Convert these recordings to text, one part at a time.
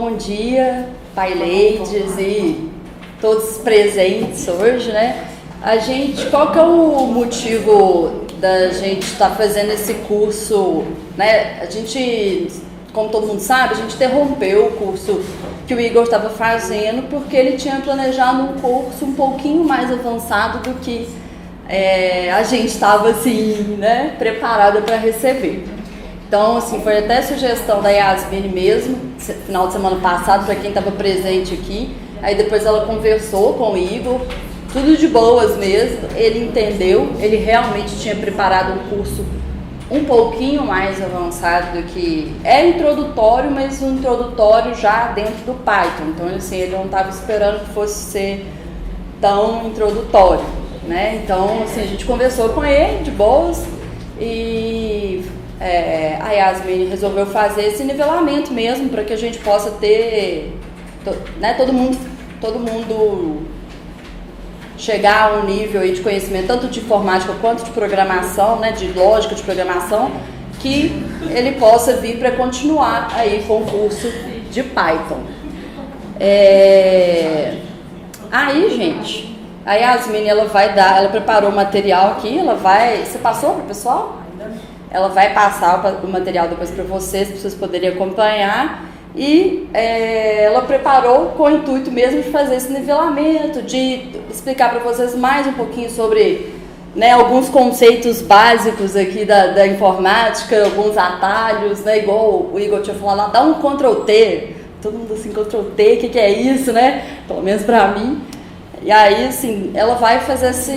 Bom dia, Pai Ladies e todos presentes hoje, né? Qual que é o motivo da gente estar fazendo esse curso, né? A gente, como todo mundo sabe, a gente interrompeu o curso que o Igor estava fazendo porque ele tinha planejado um curso um pouquinho mais avançado do que a gente estava, assim, né, preparada para receber. Então, assim, foi até sugestão da Yasmine mesmo, final de semana passado, para quem estava presente aqui. Aí depois ela conversou com o Igor, tudo de boas mesmo, ele entendeu, ele realmente tinha preparado um curso um pouquinho mais avançado do que... É introdutório, mas um introdutório já dentro do Python. Então, assim, ele não estava esperando que fosse ser tão introdutório, né? Então, assim, a gente conversou com ele de boas e... a Yasmine resolveu fazer esse nivelamento mesmo, para que a gente possa ter, né, todo mundo chegar a um nível aí de conhecimento, tanto de informática quanto de programação, né, de lógica de programação, que ele possa vir para continuar aí com o curso de Python. Aí, gente, a Yasmine, ela preparou o material aqui, você passou para o pessoal? Ela vai passar o material depois para vocês poderem acompanhar. E ela preparou com o intuito mesmo de fazer esse nivelamento, de explicar para vocês mais um pouquinho sobre, né, alguns conceitos básicos aqui da informática, alguns atalhos, né, igual o Igor tinha falado lá, dá um Ctrl+T, todo mundo assim, Ctrl+T, o que é isso, né? Pelo menos para mim. E aí, assim, ela vai fazer essa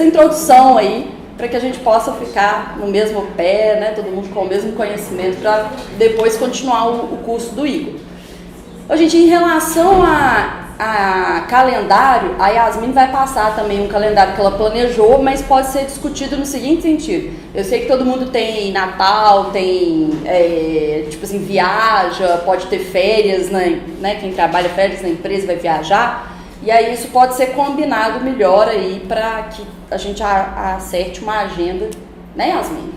introdução aí, para que a gente possa ficar no mesmo pé, né, todo mundo com o mesmo conhecimento, para depois continuar o curso do Igor. Gente, em relação a calendário, a Yasmine vai passar também um calendário que ela planejou, mas pode ser discutido no seguinte sentido. Eu sei que todo mundo tem Natal, tem, tipo assim, viaja, pode ter férias, né, quem trabalha férias na empresa vai viajar. E aí isso pode ser combinado melhor aí para que a gente acerte uma agenda, né, Yasmine?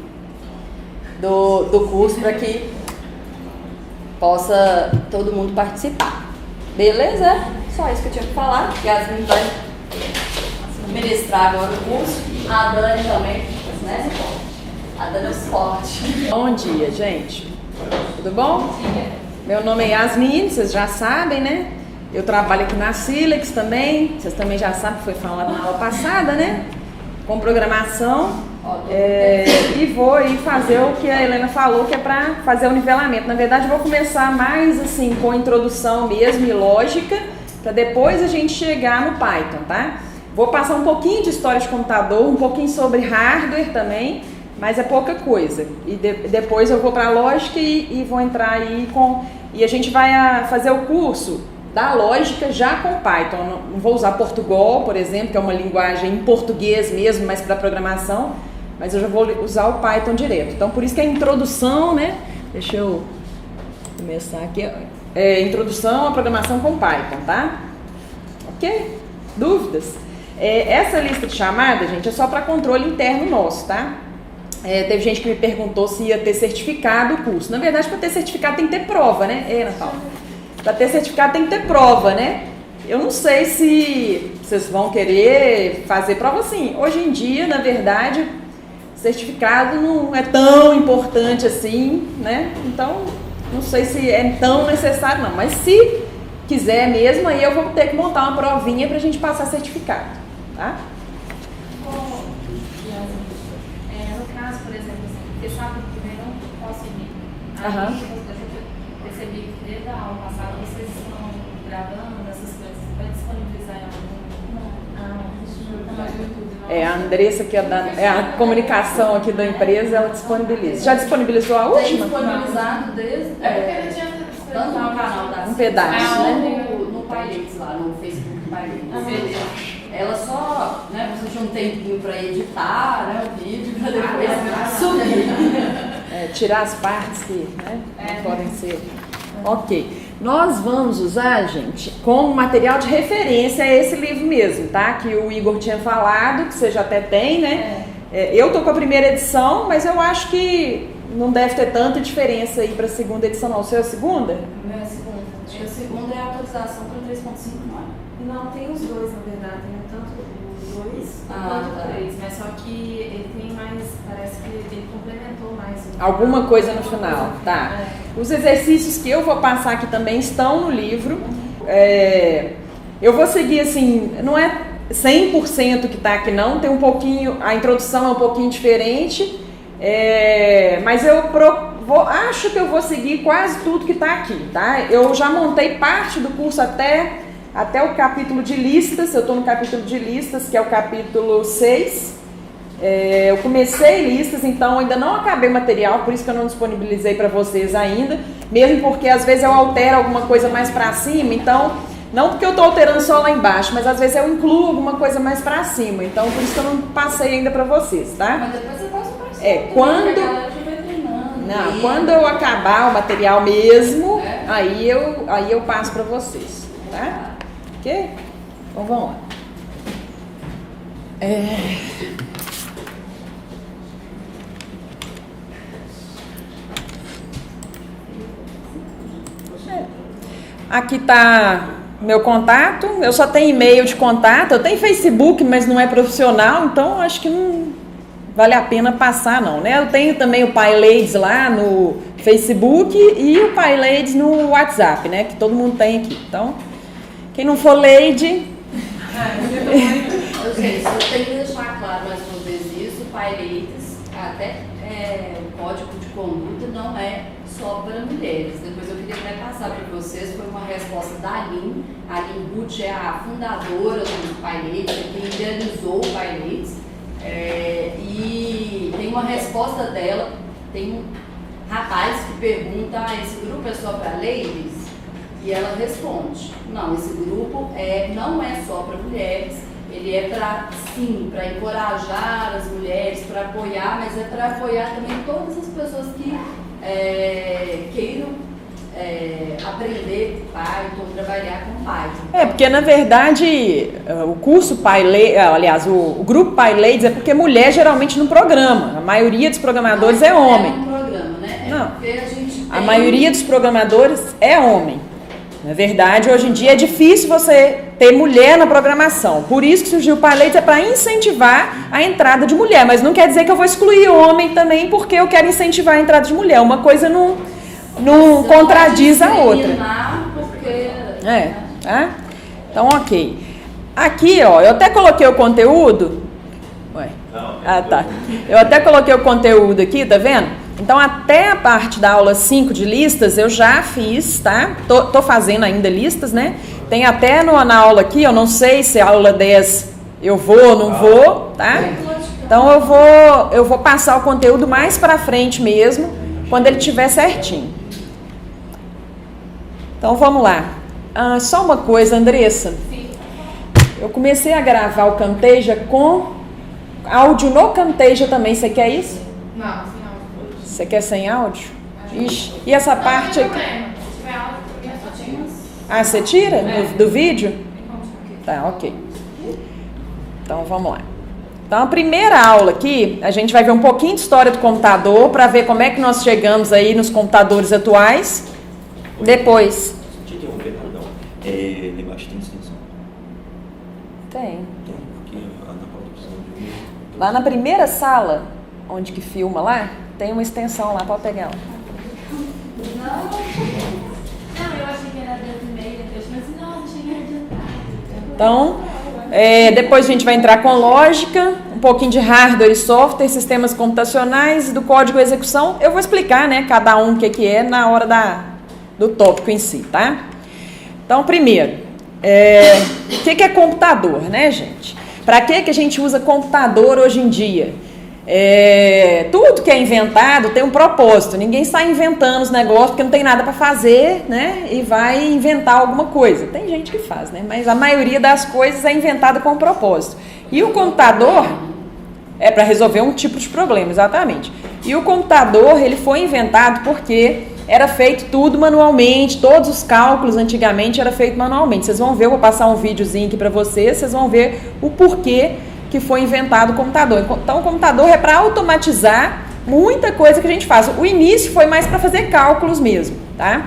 Do curso, para que possa todo mundo participar. Beleza? Só isso que eu tinha que falar. Yasmine vai ministrar agora o curso. A Dani também, né? A Dani é o suporte. Bom dia, gente. Tudo bom? Meu nome é Yasmine, vocês já sabem, né? Eu trabalho aqui na Silex também, vocês também já sabem, foi falado na aula passada, né? Com programação. E vou aí fazer o que a Helena falou, que é para fazer o nivelamento. Na verdade, eu vou começar mais assim com introdução mesmo e lógica, para depois a gente chegar no Python, tá? Vou passar um pouquinho de história de computador, um pouquinho sobre hardware também, mas é pouca coisa. E depois eu vou para a lógica e vou entrar aí com... E a gente vai fazer o curso da lógica já com Python. Não vou usar Portugal, por exemplo, que é uma linguagem em português mesmo, mas para programação, mas eu já vou usar o Python direto. Então, por isso que a introdução, né? Deixa eu começar aqui. Introdução à programação com Python, tá? Ok? Dúvidas? Essa lista de chamada, gente, é só para controle interno nosso, tá? Teve gente que me perguntou se ia ter certificado o curso. Na verdade, para ter certificado tem que ter prova, né? Natal? Para ter certificado tem que ter prova, né? Eu não sei se vocês vão querer fazer prova assim. Hoje em dia, na verdade, certificado não é tão importante assim, né? Então, não sei se é tão necessário não. Mas se quiser mesmo, aí eu vou ter que montar uma provinha para a gente passar certificado, tá? No caso, por exemplo, assim, eu sabe que eu não posso ir. Eu percebi que desde a aula passada vocês estão gravando essas coisas, vai disponibilizar em algum... A Andressa, que é a comunicação aqui da empresa, ela disponibiliza. Já disponibilizou a última? Tem disponibilizado desde... tanto no canal da um pedaço, né? No Pylex lá, no Facebook do Pylex. Ela só, né, precisa de um tempinho para editar, né, o vídeo, para depois subir. Tirar as partes que, né, não podem ser... Ok. Nós vamos usar, gente, como material de referência esse livro mesmo, tá? Que o Igor tinha falado, que você já até tem, né? Eu tô com a primeira edição, mas eu acho que não deve ter tanta diferença aí para a segunda edição, não. O seu é a segunda? O meu é a segunda. Acho que a segunda é a atualização para 3.5, não é? Não, tem os dois, na verdade. Tem tanto o 2 quanto o 3. Mas só que ele tem mais, parece que ele complementou mais. Alguma coisa no final, tá. Os exercícios que eu vou passar aqui também estão no livro. Eu vou seguir assim, não é 100% que está aqui não, tem um pouquinho, a introdução é um pouquinho diferente, mas acho que eu vou seguir quase tudo que está aqui, tá? Eu já montei parte do curso até o capítulo de listas, eu estou no capítulo de listas, que é o capítulo 6. Eu comecei listas, então ainda não acabei o material, por isso que eu não disponibilizei para vocês ainda, mesmo porque às vezes eu altero alguma coisa mais para cima, então, não porque eu estou alterando só lá embaixo, mas às vezes eu incluo alguma coisa mais para cima, então por isso que eu não passei ainda para vocês, tá? Mas depois você passa para quando eu acabar o material mesmo, aí eu passo para vocês, tá? Ok? Então vamos lá. Aqui está meu contato, eu só tenho e-mail de contato, eu tenho Facebook, mas não é profissional, então acho que não vale a pena passar não, né? Eu tenho também o PyLadies lá no Facebook e o PyLadies no WhatsApp, né? Que todo mundo tem aqui, então quem não for lady... Eu sei, eu tenho que deixar claro mais uma vez isso, o PyLadies, até o código de conduta não é só para mulheres. Depois eu queria até passar para vocês, foi uma resposta da Aline. A Aline Ruth é a fundadora do PyLadies, quem idealizou o PyLadies. E tem uma resposta dela, tem um rapaz que pergunta, esse grupo é só para ladies? E ela responde, não, esse grupo não é só para mulheres, ele é para, sim, para encorajar as mulheres, para apoiar, mas é para apoiar também todas as pessoas que queiram aprender Python, trabalhar com Python. Porque na verdade o curso PyLadies, aliás, o grupo PyLadies é porque mulher geralmente não programa, a maioria dos programadores é homem. Não programa, né? Não, a maioria dos programadores é homem. Na verdade, hoje em dia é difícil você ter mulher na programação. Por isso que surgiu o PyLadies, é para incentivar a entrada de mulher. Mas não quer dizer que eu vou excluir homem também, porque eu quero incentivar a entrada de mulher. Uma coisa não contradiz a outra. Tá? Então, ok. Aqui, ó, eu até coloquei o conteúdo. Tá. Eu até coloquei o conteúdo aqui, tá vendo? Então, até a parte da aula 5 de listas, eu já fiz, tá? Tô fazendo ainda listas, né? Tem até na aula aqui, eu não sei se a aula 10 eu vou ou não vou, tá? Então, eu vou passar o conteúdo mais pra frente mesmo, quando ele estiver certinho. Então, vamos lá. Só uma coisa, Andressa. Eu comecei a gravar o Camtasia com áudio no Camtasia também. Você quer isso? Não, sem áudio. Você quer sem áudio? Ixi. E essa parte aqui? Se tiver áudio, só tinha você tira do vídeo? Tá, ok. Então, vamos lá. Então, a primeira aula aqui, a gente vai ver um pouquinho de história do computador, para ver como é que nós chegamos aí nos computadores atuais. Depois... Deixa eu interromper, perdão. Lá embaixo tem extensão? Tem. Porque na pauta precisa de Lá na primeira sala, onde que filma lá, tem uma extensão lá, pode pegar ela. Não, eu achei que era 10h30, mas não, tinha adiantado. Então, depois a gente vai entrar com lógica, um pouquinho de hardware e software, sistemas computacionais e do código de execução. Eu vou explicar, né, cada um o que é na hora do tópico em si, tá? Então, primeiro, o que é computador, né, gente? Para que a gente usa computador hoje em dia? Tudo que é inventado tem um propósito. Ninguém está inventando os negócios porque não tem nada para fazer, né? E vai inventar alguma coisa. Tem gente que faz, né? Mas a maioria das coisas é inventada com um propósito. E o computador é para resolver um tipo de problema, exatamente. E o computador, ele foi inventado porque era feito tudo manualmente, todos os cálculos antigamente era feito manualmente. Vocês vão ver, eu vou passar um videozinho aqui para vocês vão ver o porquê que foi inventado o computador. Então, o computador é para automatizar muita coisa que a gente faz. O início foi mais para fazer cálculos mesmo, tá?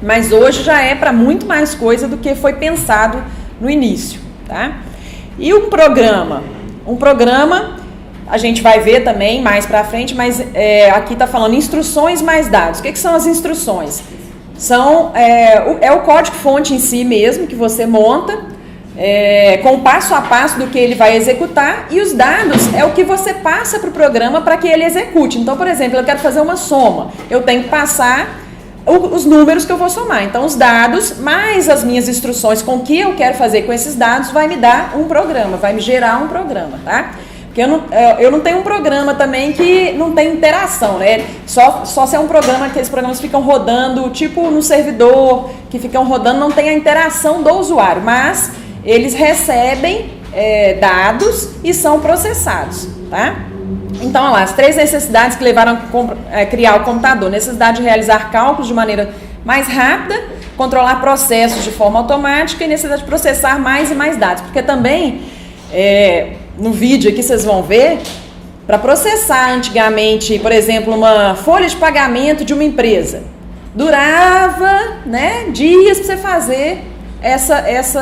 Mas hoje já é para muito mais coisa do que foi pensado no início, tá? E um programa a gente vai ver também mais para frente, mas aqui está falando instruções mais dados. O que são as instruções? É o código-fonte em si mesmo que você monta, com o passo a passo do que ele vai executar, e os dados é o que você passa para o programa para que ele execute. Então, por exemplo, eu quero fazer uma soma, eu tenho que passar os números que eu vou somar. Então, os dados mais as minhas instruções com o que eu quero fazer com esses dados vai me dar um programa, vai me gerar um programa, tá? Porque eu não tenho um programa também que não tem interação, né? Só se é um programa, aqueles programas ficam rodando, tipo no servidor, que ficam rodando, não tem a interação do usuário, mas eles recebem dados e são processados, tá? Então, olha lá, as 3 necessidades que levaram a criar o computador: necessidade de realizar cálculos de maneira mais rápida, controlar processos de forma automática e necessidade de processar mais e mais dados. Porque também, no vídeo aqui vocês vão ver, para processar antigamente, por exemplo, uma folha de pagamento de uma empresa, durava, né, dias para você fazer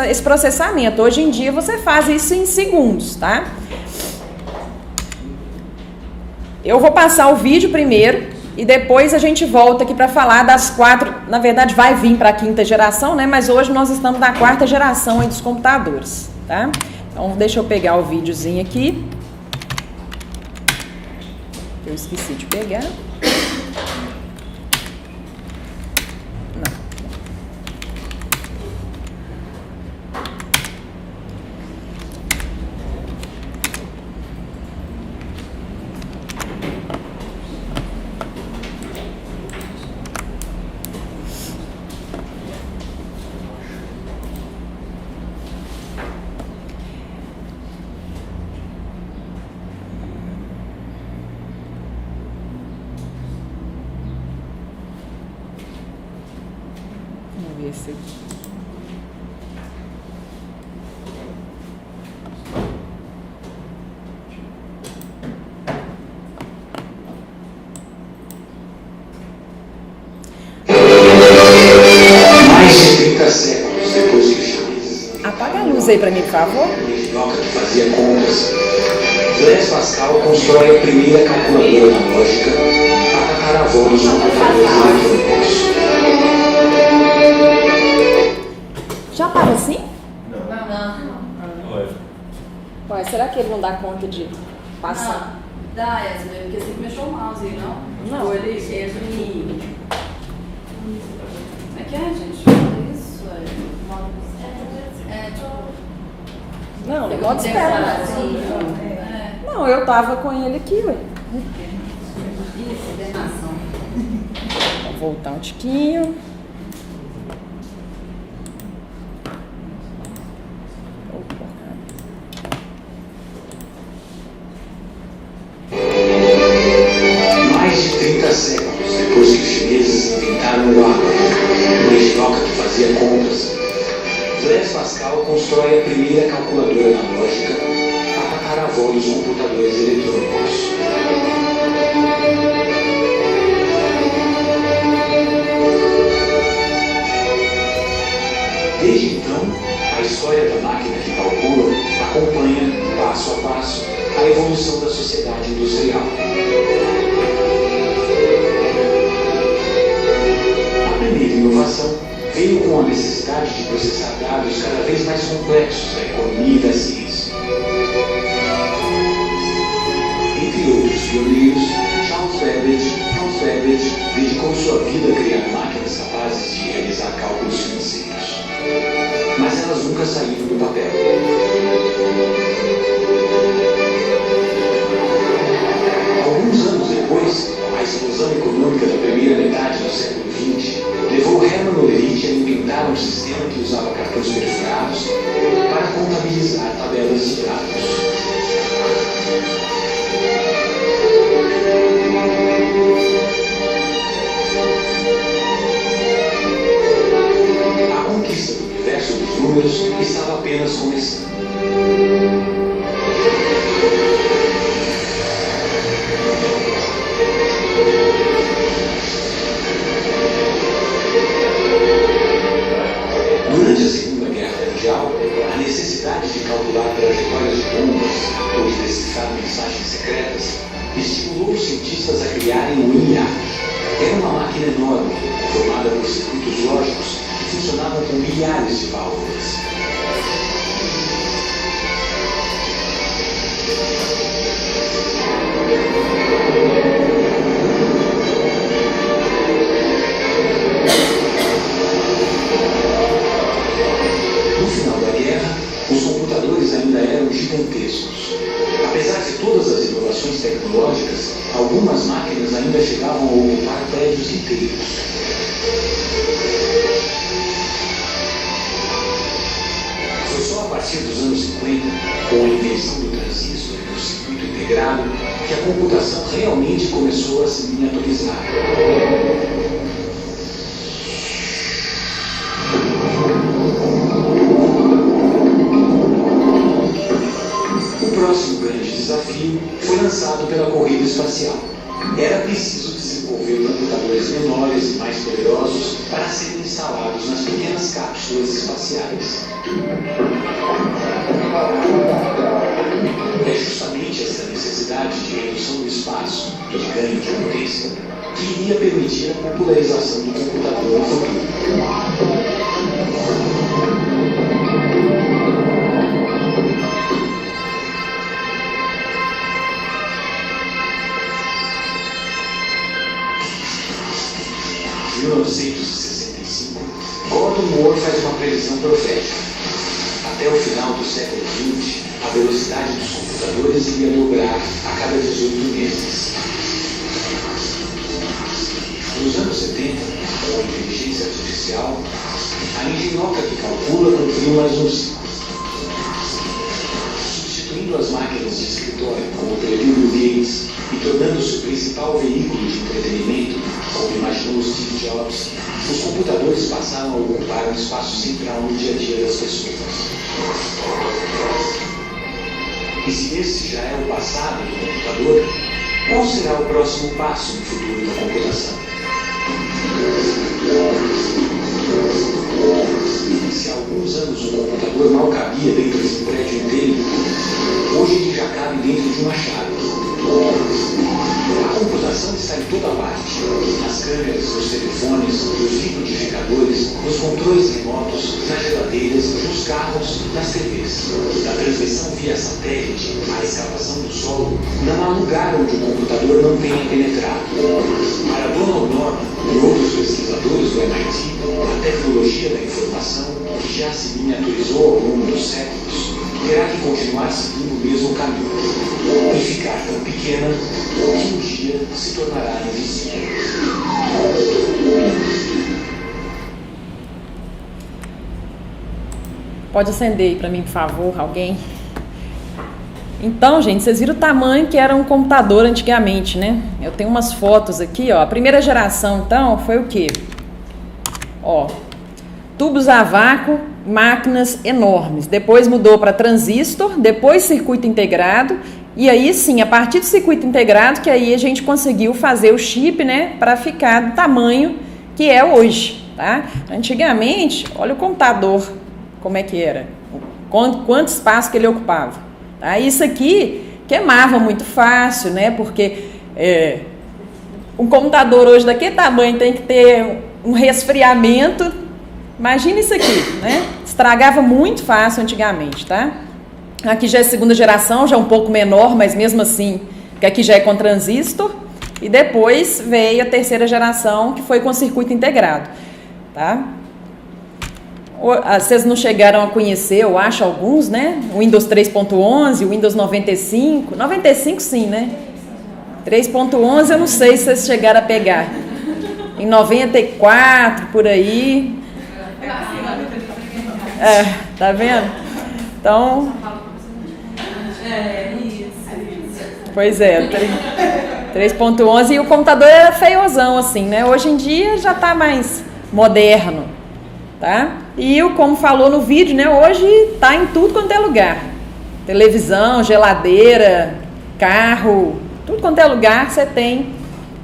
esse processamento. Hoje em dia você faz isso em segundos, tá? Eu vou passar o vídeo primeiro e depois a gente volta aqui para falar das 4, na verdade vai vir para a 5ª geração, né? Mas hoje nós estamos na 4ª geração aí dos computadores, tá? Então deixa eu pegar o videozinho aqui. Eu esqueci de pegar. Esse aqui. Mais de 30 séculos depois que Chaves. Apaga a luz aí para mim, por favor. Minhoca que fazia contas. Blaise Pascal constrói a primeira calculadora analógica, a tataravó dos computadores eletrônicos. Já estava assim? Não. Ué, será que ele não dá conta de passar? Dá, Yasmin, porque você que mexeu o mouse aí, não? Não. Ou ele Como é que é, gente? Isso, Não, no modo espera. Não, eu tava com ele aqui, ué. Isso, denação. Vou voltar um tiquinho. Mais de 30 séculos depois que os chineses inventaram o uma minhoca que fazia contas, Blaise Pascal constrói a primeira calculadora analógica, a tataravó dos computadores eletrônicos. Desde então, a história da máquina que calcula acompanha, passo a passo, a evolução da sociedade industrial. A primeira inovação veio com a necessidade de processar dados cada vez mais complexos da economia e da ciência. Entre outros pioneiros, Charles Babbage dedicou sua vida a criar máquinas capazes de realizar cálculos financeiros. Mas elas nunca saíram do papel. Alguns anos depois, a explosão econômica da primeira metade do século XX levou Hermann Olerite a inventar um sistema que usava cartões perfurados para contabilizar tabelas de dados. A conquista do universo dos números estava apenas começando. por circuitos lógicos que funcionavam com milhares de válvulas. No final da guerra, os computadores ainda eram gigantescos. Apesar de todas as inovações tecnológicas, algumas máquinas ainda chegavam a ocupar prédios inteiros. Foi só a partir dos anos 50, com a invenção do transistor e do circuito integrado, que a computação realmente começou a se miniaturizar. O próximo grande desafio foi lançado pela corrida espacial. Era preciso desenvolver computadores menores e mais poderosos para serem instalados nas pequenas cápsulas espaciais. É justamente essa necessidade de redução do espaço e de ganho de potência que iria permitir a popularização do computador no futuro. 1965, Gordon Moore faz uma previsão profética. Até o final do século XX, a velocidade dos computadores iria dobrar a cada 18 meses. Nos anos 70, com a inteligência artificial, a engenhoca que calcula cumpriu mais um ciclo. Substituindo as máquinas de escritório como o Bill Gates e tornando-se o principal veículo de entretenimento, como imaginou Steve Jobs, os computadores passaram a ocupar um espaço central no dia a dia das pessoas. E se esse já é o passado do computador, qual será o próximo passo no futuro da computação? Se há alguns anos um computador mal cabia dentro de um prédio inteiro, hoje ele já cabe dentro de uma chave. A computação está em toda parte, nas câmeras, nos telefones, nos liquidificadores, nos controles remotos, nas geladeiras, nos carros, nas TVs. Da transmissão via satélite à escavação do solo, não há lugar onde o computador não tenha penetrado. Para Donald Norman e outros pesquisadores do MIT, a tecnologia da informação, que já se miniaturizou ao longo dos séculos, terá que continuar seguindo o mesmo caminho e ficar tão pequena que um dia se tornará invisível. Pode acender aí para mim, por favor, alguém? Então, gente, vocês viram o tamanho que era um computador antigamente, né? Eu tenho umas fotos aqui, ó. A primeira geração, então, foi o quê? Ó, tubos a vácuo, máquinas enormes. Depois mudou para transistor, depois circuito integrado. E aí sim, a partir do circuito integrado, que aí a gente conseguiu fazer o chip, né, para ficar do tamanho que é hoje, tá? Antigamente, olha o computador, como é que era, quanto espaço que ele ocupava. Tá? Isso aqui queimava muito fácil, né, porque um computador hoje daquele tamanho tem que ter um resfriamento. Imagina isso aqui, né? Estragava muito fácil antigamente, tá? Aqui já é segunda geração, já é um pouco menor, mas mesmo assim, que aqui já é com transistor. E depois veio a terceira geração, que foi com circuito integrado, tá? Vocês não chegaram a conhecer, eu acho, alguns, né? O Windows 3.11, o Windows 95. 95 sim, né? 3.11 eu não sei se vocês chegaram a pegar. Em 94, por aí. Tá vendo? Então... Pois é, 3.11 e o computador era feiozão assim, né? Hoje em dia já tá mais moderno, tá? E como falou no vídeo, né? Hoje tá em tudo quanto é lugar. Televisão, geladeira, carro, tudo quanto é lugar você tem.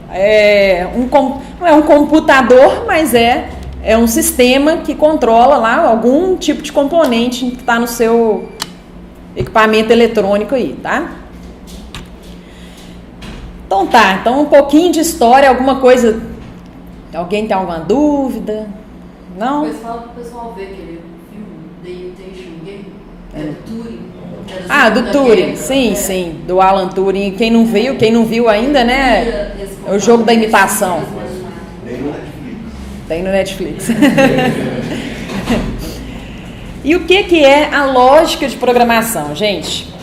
Não é um computador, mas é um sistema que controla lá algum tipo de componente que está no seu equipamento eletrônico aí, tá? Então um pouquinho de história, alguma coisa Alguém tem alguma dúvida? Não? Depois fala pro pessoal ver aquele filme, The Imitation Game, do Turing. Do Turing, sim, do Alan Turing. Quem não viu ainda, né? É o jogo da imitação. Tem no Netflix. E o que é a lógica de programação, gente?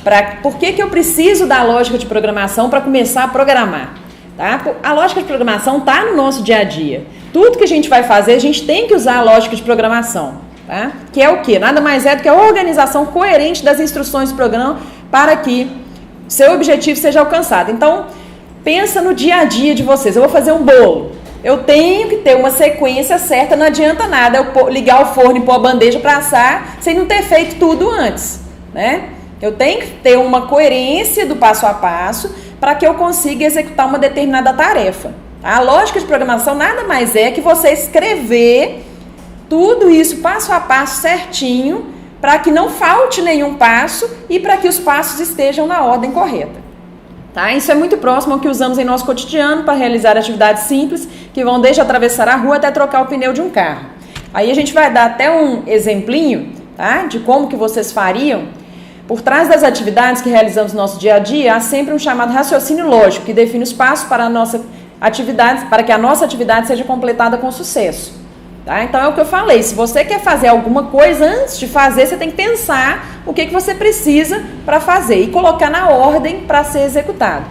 Por que eu preciso da lógica de programação para começar a programar? Tá? A lógica de programação está no nosso dia a dia. Tudo que a gente vai fazer, a gente tem que usar a lógica de programação. Tá? Que é o quê? Nada mais é do que a organização coerente das instruções do programa para que seu objetivo seja alcançado. Então, pensa no dia a dia de vocês. Eu vou fazer um bolo. Eu tenho que ter uma sequência certa, não adianta nada eu ligar o forno e pôr a bandeja para assar sem não ter feito tudo antes, né? Eu tenho que ter uma coerência do passo a passo para que eu consiga executar uma determinada tarefa. A lógica de programação nada mais é que você escrever tudo isso passo a passo certinho para que não falte nenhum passo e para que os passos estejam na ordem correta. Tá? Isso é muito próximo ao que usamos em nosso cotidiano para realizar atividades simples que vão desde atravessar a rua até trocar o pneu de um carro. Aí a gente vai dar até um exemplinho, tá? De como que vocês fariam. Por trás das atividades que realizamos no nosso dia a dia, há sempre um chamado raciocínio lógico, que define os passos para que a nossa atividade seja completada com sucesso. Tá? Então é o que eu falei, se você quer fazer alguma coisa, antes de fazer, você tem que pensar o que você precisa para fazer e colocar na ordem para ser executado.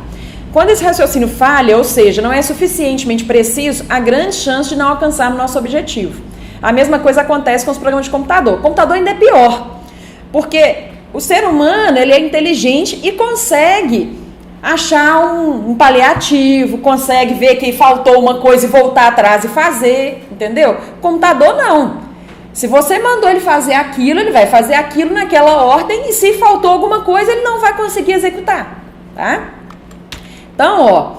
Quando esse raciocínio falha, ou seja, não é suficientemente preciso, há grande chance de não alcançar o nosso objetivo. A mesma coisa acontece com os programas de computador. O computador ainda é pior, porque o ser humano ele é inteligente e consegue achar um paliativo, consegue ver que faltou uma coisa e voltar atrás e fazer, entendeu? O computador não. Se você mandou ele fazer aquilo, ele vai fazer aquilo naquela ordem e se faltou alguma coisa, ele não vai conseguir executar, tá? Então,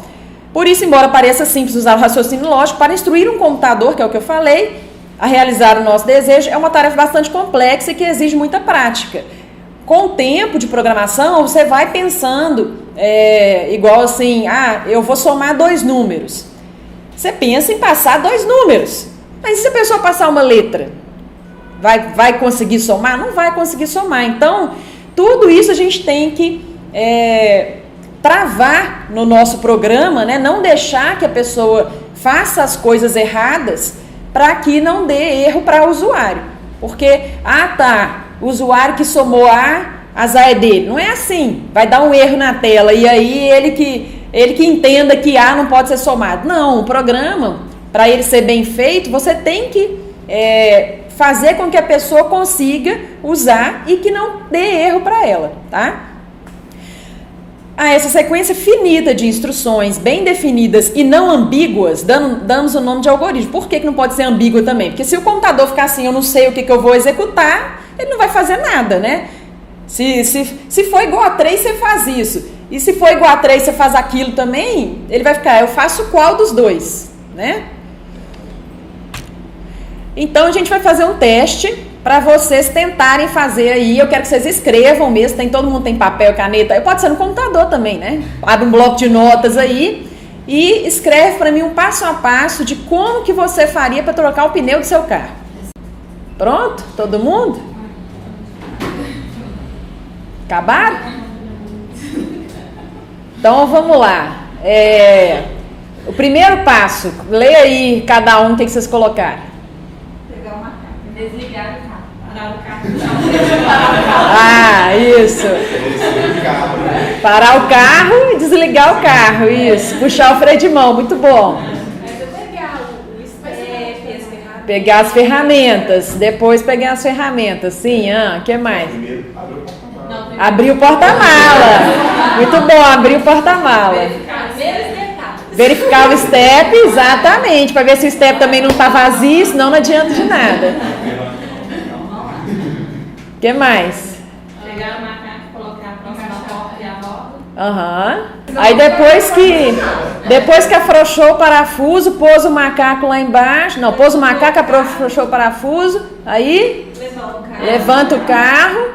por isso, embora pareça simples usar o raciocínio lógico, para instruir um computador, que é o que eu falei, a realizar o nosso desejo, é uma tarefa bastante complexa e que exige muita prática. Com o tempo de programação, você vai pensando, igual assim, eu vou somar 2 números. Você pensa em passar 2 números. Mas e se a pessoa passar uma letra? Vai conseguir somar? Não vai conseguir somar. Então, tudo isso a gente tem que travar no nosso programa, né? Não deixar que a pessoa faça as coisas erradas para que não dê erro para o usuário. Porque, o usuário que somou azar é dele. Não é assim. Vai dar um erro na tela e aí ele que entenda que A não pode ser somado. Não, o programa, para ele ser bem feito, você tem que fazer com que a pessoa consiga usar e que não dê erro para ela, tá? Essa sequência finita de instruções bem definidas e não ambíguas, damos o nome de algoritmo. Por que não pode ser ambígua também? Porque se o computador ficar assim, eu não sei o que eu vou executar, ele não vai fazer nada, né? Se for igual a 3, você faz isso. E se for igual a 3, você faz aquilo também, ele vai ficar, eu faço qual dos dois, né? Então, a gente vai fazer um teste para vocês tentarem fazer aí. Eu quero que vocês escrevam mesmo, todo mundo tem papel e caneta, pode ser no computador também, né? Abre um bloco de notas aí e escreve para mim um passo a passo de como que você faria para trocar o pneu do seu carro. Pronto? Todo mundo? Acabaram? Então vamos lá. O primeiro passo, leia aí cada um o que vocês colocaram. Pegar uma carta, desligar o carro, parar o carro. Isso. Parar o carro e desligar o carro, isso. Puxar o freio de mão, muito bom. Pegar as ferramentas, depois pegar as ferramentas, sim, o que mais? Abrir o porta-mala, muito bom, abrir o porta-mala. Verificar o step, exatamente, para ver se o step também não está vazio, senão não adianta de nada. O que mais? Pegar o macaco, colocar a próxima porta e a roda. Aí depois que afrouxou o parafuso, pôs o macaco lá embaixo. Não, pôs o macaco, afrouxou o parafuso. Aí levanta o carro.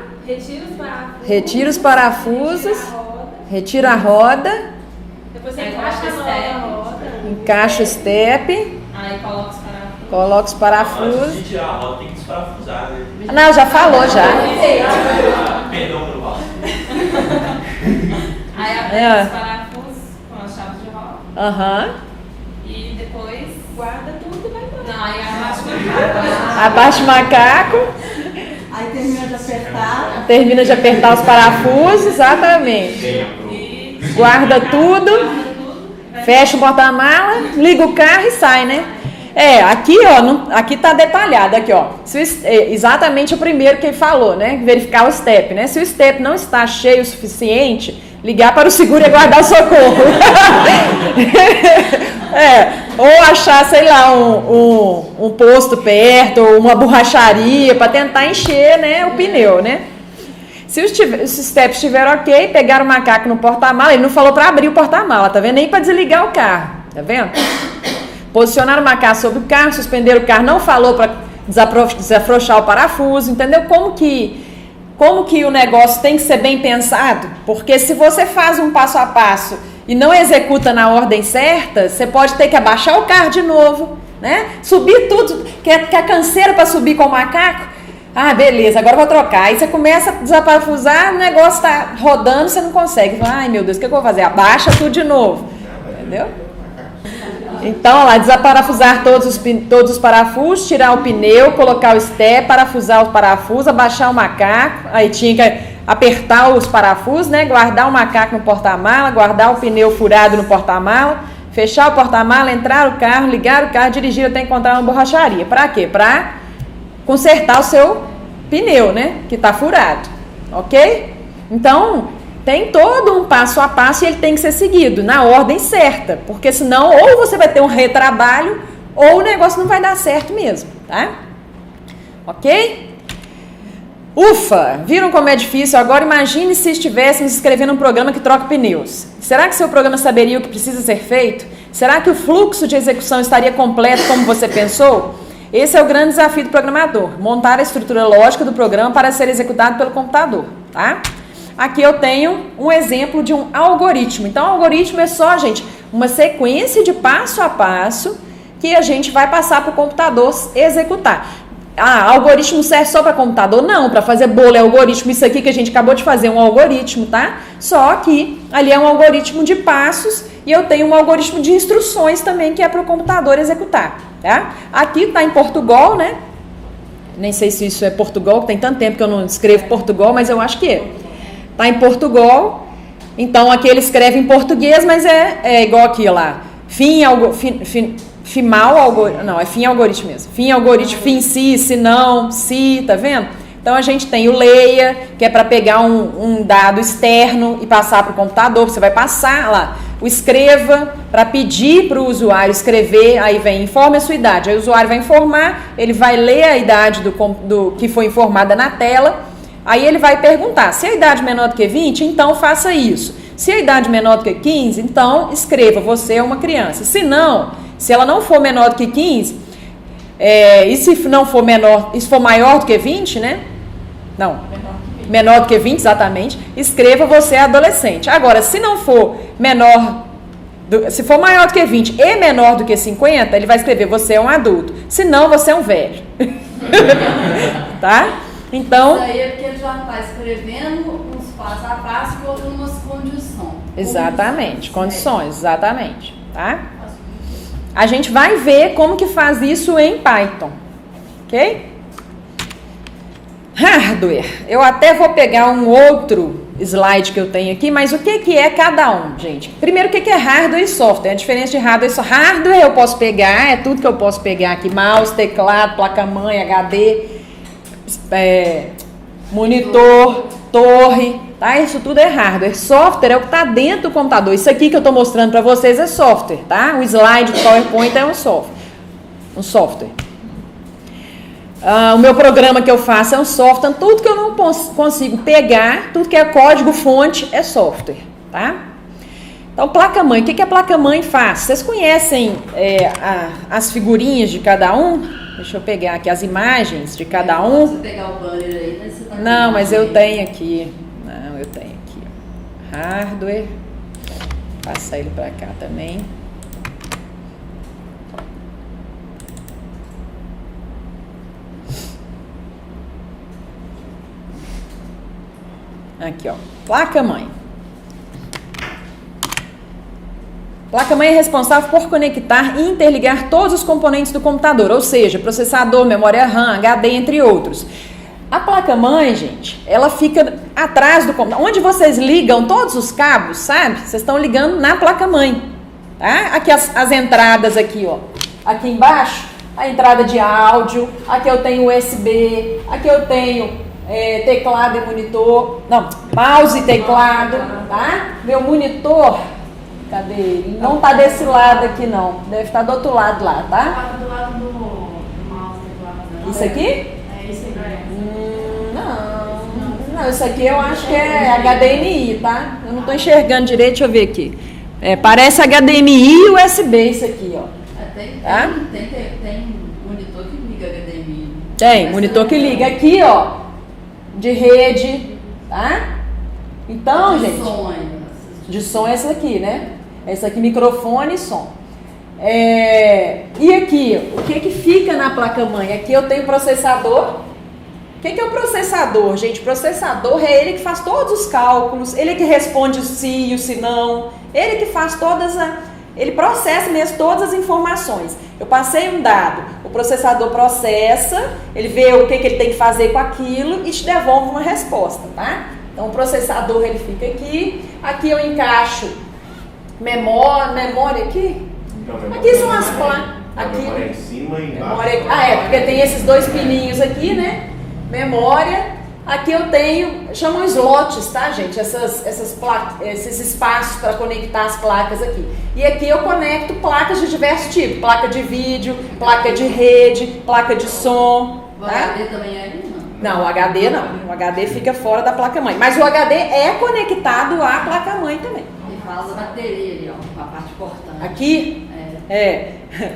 Retira os parafusos. Retira a roda. Depois você encaixa o step. Encaixa o step. Aí Aí coloca os parafusos. Coloca os parafusos. Se tirar a roda, tem que desparafusar, né? Não, já falou já. Perdão pelo vaso. Aí abre os parafusos com as chaves de roda. Aham. E depois Guarda tudo e vai embora. não, aí abaixa o Abaixa o macaco. Aí termina de apertar. Termina de apertar os parafusos, exatamente. Venha pro. e Guarda tudo. tudo. Fecha o porta-mala, liga o carro e sai, né? Aqui, ó, aqui tá detalhado, aqui, ó. Exatamente o primeiro que ele falou, né? Verificar o step, né? Se o step não está cheio o suficiente, ligar para o seguro e aguardar o socorro. Ou achar, sei lá, um posto perto, ou uma borracharia para tentar encher, né, o pneu, né? Se os steps estiverem ok, pegar o macaco no porta-mala, ele não falou para abrir o porta-mala, tá vendo? Nem para desligar o carro, tá vendo? Posicionar o macaco sobre o carro, suspender o carro, não falou para desafrouxar o parafuso, entendeu? Como que o negócio tem que ser bem pensado? Porque se você faz um passo a passo e não executa na ordem certa, você pode ter que abaixar o carro de novo, né? Subir tudo, quer canseira para subir com o macaco? Ah, beleza, agora eu vou trocar. Aí você começa a desaparafusar, o negócio está rodando, você não consegue. Ai, meu Deus, o que eu vou fazer? Abaixa tudo de novo, entendeu? Então, olha lá, desaparafusar todos os parafusos, tirar o pneu, colocar o step, parafusar os parafusos, abaixar o macaco. Aí tinha que apertar os parafusos, né? Guardar o macaco no porta-mala, guardar o pneu furado no porta-mala, fechar o porta-mala, entrar no carro, ligar o carro, dirigir até encontrar uma borracharia. Para quê? Para consertar o seu pneu, né? Que está furado, ok? Então, tem todo um passo a passo e ele tem que ser seguido na ordem certa, porque senão ou você vai ter um retrabalho ou o negócio não vai dar certo mesmo, tá? Ok? Ufa, viram como é difícil? Agora imagine se estivéssemos escrevendo um programa que troca pneus. Será que seu programa saberia o que precisa ser feito? Será que o fluxo de execução estaria completo como você pensou? Esse é o grande desafio do programador, montar a estrutura lógica do programa para ser executado pelo computador, tá? Aqui eu tenho um exemplo de um algoritmo. Então, algoritmo é só, gente, uma sequência de passo a passo que a gente vai passar para o computador executar. Ah, algoritmo serve só para computador? Não, para fazer bolo é algoritmo. Isso aqui que a gente acabou de fazer é um algoritmo, tá? Só que ali é um algoritmo de passos e eu tenho um algoritmo de instruções também que é para o computador executar, tá? Aqui está em Portugal, né? Nem sei se isso é Portugal, tem tanto tempo que eu não escrevo Portugal, mas eu acho que é. Está em Portugal, então aqui ele escreve em português, mas é igual aqui lá. Fim algoritmo mesmo. Fim algoritmo, fim se não, se, tá vendo? Então a gente tem o leia, que é para pegar um dado externo e passar para o computador, você vai passar lá. O escreva, para pedir para o usuário escrever, aí vem informe a sua idade. Aí o usuário vai informar, ele vai ler a idade do que foi informada na tela. Aí ele vai perguntar, se a idade é menor do que 20, então faça isso. Se a idade é menor do que 15, então escreva, você é uma criança. Se não, se ela não for menor do que 15, e se não for menor, se for maior do que 20, né? Não, menor do que 20, exatamente, escreva, você é adolescente. Agora, se não for menor, se for maior do que 20 e menor do que 50, ele vai escrever, você é um adulto. Se não, você é um velho. Tá? Então, isso aí é porque ele já está escrevendo uns passo a passo por umas condições. Exatamente, condições, exatamente, tá? A gente vai ver como que faz isso em Python, ok? Hardware, eu até vou pegar um outro slide que eu tenho aqui, mas o que é cada um, gente? Primeiro, o que é hardware e software? A diferença de hardware e software. Hardware eu posso pegar, é tudo que eu posso pegar aqui, mouse, teclado, placa-mãe, HD... monitor, torre, tá? Isso tudo é hardware. Software é o que está dentro do computador. Isso aqui que eu estou mostrando para vocês é software, tá? O slide do PowerPoint é um software. O meu programa que eu faço é um software. Tudo que eu não consigo pegar, tudo que é código-fonte é software, tá? Então, placa-mãe. O que a placa-mãe faz? Vocês conhecem as figurinhas de cada um? Deixa eu pegar aqui as imagens de cada um. Você pegar o banner aí, né? Você tá com não, mas eu aí. tenho aqui. Não, eu tenho aqui. Hardware. Passar ele para cá também. Aqui, ó, placa-mãe. Placa-mãe é responsável por conectar e interligar todos os componentes do computador, ou seja, processador, memória RAM, HD, entre outros. A placa-mãe, gente, ela fica atrás do computador. Onde vocês ligam todos os cabos, sabe? Vocês estão ligando na placa-mãe, tá? Aqui as entradas aqui, ó. Aqui embaixo, a entrada de áudio. Aqui eu tenho USB. Aqui eu tenho teclado e monitor. Não, mouse e teclado, tá? Meu monitor, cadê ele? Não tá desse lado aqui, não. Deve estar do outro lado lá, tá? Do lado do mouse, do lado. Isso aqui? É isso aí. Não, isso aqui eu acho que é HDMI, tá? Eu não tô enxergando direito, deixa eu ver aqui. Parece HDMI e USB isso aqui, ó. Tem monitor que liga HDMI. Tem, monitor que liga aqui, ó, de rede, tá? Então, gente, de som é essa aqui, né? Essa aqui, microfone e som. E aqui, o que fica na placa-mãe? Aqui eu tenho processador. O que é o processador, gente? O processador é ele que faz todos os cálculos, ele que responde o sim e o se não, ele que faz ele processa mesmo todas as informações. Eu passei um dado, o processador processa, ele vê o que ele tem que fazer com aquilo e te devolve uma resposta, tá? Então o processador ele fica aqui eu encaixo memória aqui. Aqui são as placas. Aqui memória em cima e embaixo. Porque tem esses dois pininhos aqui, né? Memória. Aqui eu tenho, chamam slots, tá, gente? Esses espaços para conectar as placas aqui. E aqui eu conecto placas de diversos tipos. Placa de vídeo, placa de rede, placa de som. O tá? HD também é ali, não? Não, o HD não. O HD fica fora da placa-mãe. Mas o HD é conectado à placa-mãe também. E faz a bateria ali, ó, a parte importante. Aqui?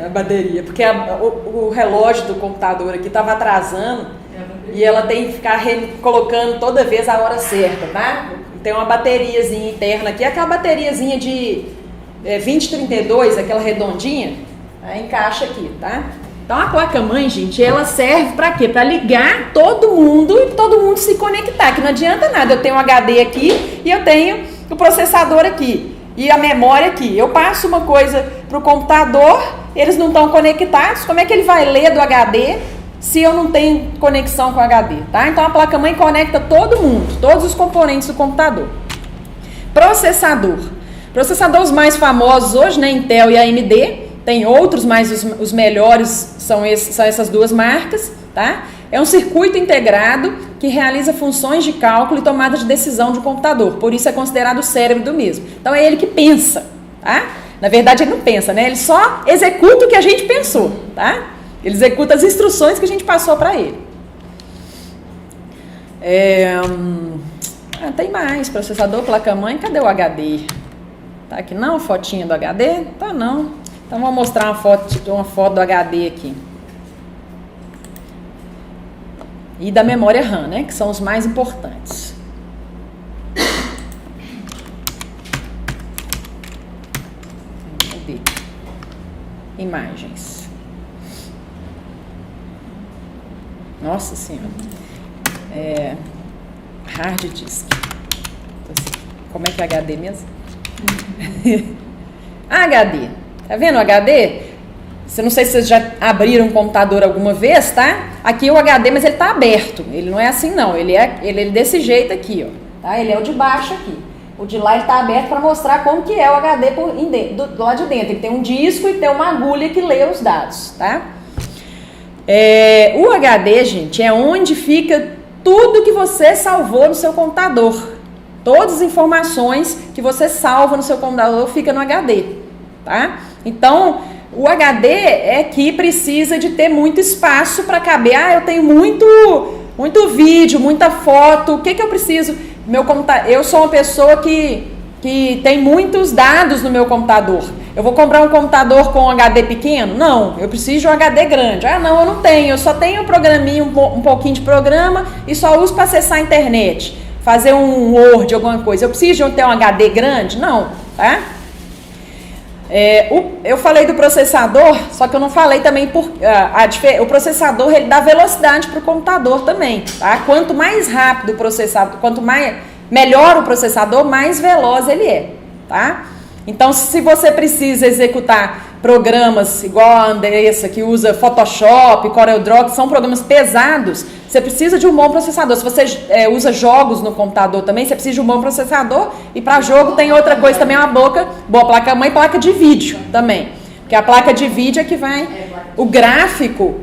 A bateria. Porque o relógio do computador aqui estava atrasando. E ela tem que ficar colocando toda vez a hora certa, tá? Tem uma bateriazinha interna aqui, aquela bateriazinha de 2032, aquela redondinha, encaixa aqui, tá? Então a placa-mãe, gente, ela serve pra quê? Pra ligar todo mundo e todo mundo se conectar, que não adianta nada. Eu tenho um HD aqui e eu tenho o processador aqui e a memória aqui. Eu passo uma coisa pro computador, eles não estão conectados, como é que ele vai ler do HD se eu não tenho conexão com o HD, tá? Então a placa-mãe conecta todo mundo, todos os componentes do computador. Processador. Processadores mais famosos hoje, né? Intel e AMD. Tem outros, mas os melhores são essas duas marcas, tá? É um circuito integrado que realiza funções de cálculo e tomada de decisão de um computador. Por isso é considerado o cérebro do mesmo. Então é ele que pensa, tá? Na verdade ele não pensa, né? Ele só executa o que a gente pensou, tá? Ele executa as instruções que a gente passou para ele. Tem mais. Processador, placa-mãe. Cadê o HD? Tá aqui não? Fotinha do HD? Tá não. Então vou mostrar uma foto do HD aqui. E da memória RAM, né? Que são os mais importantes. Cadê? Imagens. Nossa Senhora. Hard disk. Como é que é HD mesmo? HD. Tá vendo o HD? Não sei se vocês já abriram um computador alguma vez, tá? Aqui o HD, mas ele tá aberto. Ele não é assim não. Ele é desse jeito aqui, ó. Tá? Ele é o de baixo aqui. O de lá ele tá aberto para mostrar como que é o HD do lado de dentro. Ele tem um disco e tem uma agulha que lê os dados, tá? O HD, gente, é onde fica tudo que você salvou no seu computador. Todas as informações que você salva no seu computador fica no HD, tá? Então, o HD é que precisa de ter muito espaço para caber. Eu tenho muito vídeo, muita foto. O que eu preciso? Meu computador. Eu sou uma pessoa que tem muitos dados no meu computador. Eu vou comprar um computador com um HD pequeno? Não, eu preciso de um HD grande. Não, eu não tenho, eu só tenho um programinha, um pouquinho de programa e só uso para acessar a internet, fazer um Word, alguma coisa. Eu preciso de ter um HD grande? Não, tá? Eu falei do processador, só que eu não falei também o processador, ele dá velocidade para o computador também, tá? Quanto mais rápido o processador, quanto melhor o processador, mais veloz ele é, tá? Então, se você precisa executar programas igual a Andressa, que usa Photoshop, CorelDRAW, que são programas pesados, você precisa de um bom processador. Se você usa jogos no computador também, você precisa de um bom processador. E para jogo tem outra coisa também, uma boa placa-mãe e placa de vídeo também. Porque a placa de vídeo é que vai... O gráfico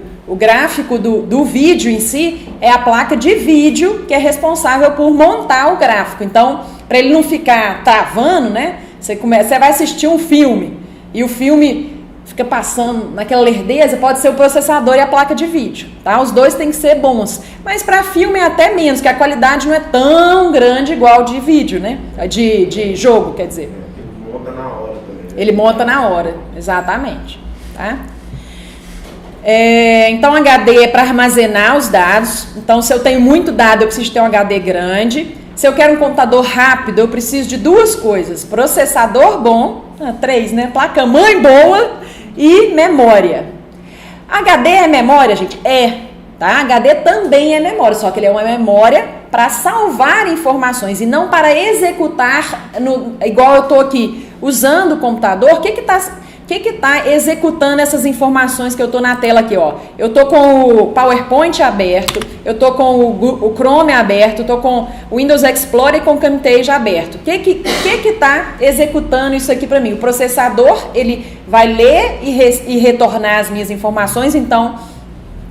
do vídeo em si é a placa de vídeo que é responsável por montar o gráfico. Então, para ele não ficar travando, né? Você vai assistir um filme e o filme fica passando naquela lerdeza, pode ser o processador e a placa de vídeo, tá? Os dois têm que ser bons. Mas para filme é até menos, que a qualidade não é tão grande igual de vídeo, né? De jogo, quer dizer. Ele monta na hora também. Ele monta na hora, exatamente, tá? Então, HD é para armazenar os dados. Então, se eu tenho muito dado, eu preciso ter um HD grande. Se eu quero um computador rápido, eu preciso de duas coisas. Processador bom, 3, né? Placa-mãe boa e memória. HD é memória, gente? Tá? HD também é memória, só que ele é uma memória para salvar informações e não para executar, igual eu estou aqui usando o computador. O que está executando essas informações que eu estou na tela aqui, ó? Eu estou com o PowerPoint aberto, eu estou com o Chrome aberto, eu estou com o Windows Explorer e com o Camtasia aberto. O que está executando isso aqui para mim? O processador, ele vai ler e retornar as minhas informações. Então,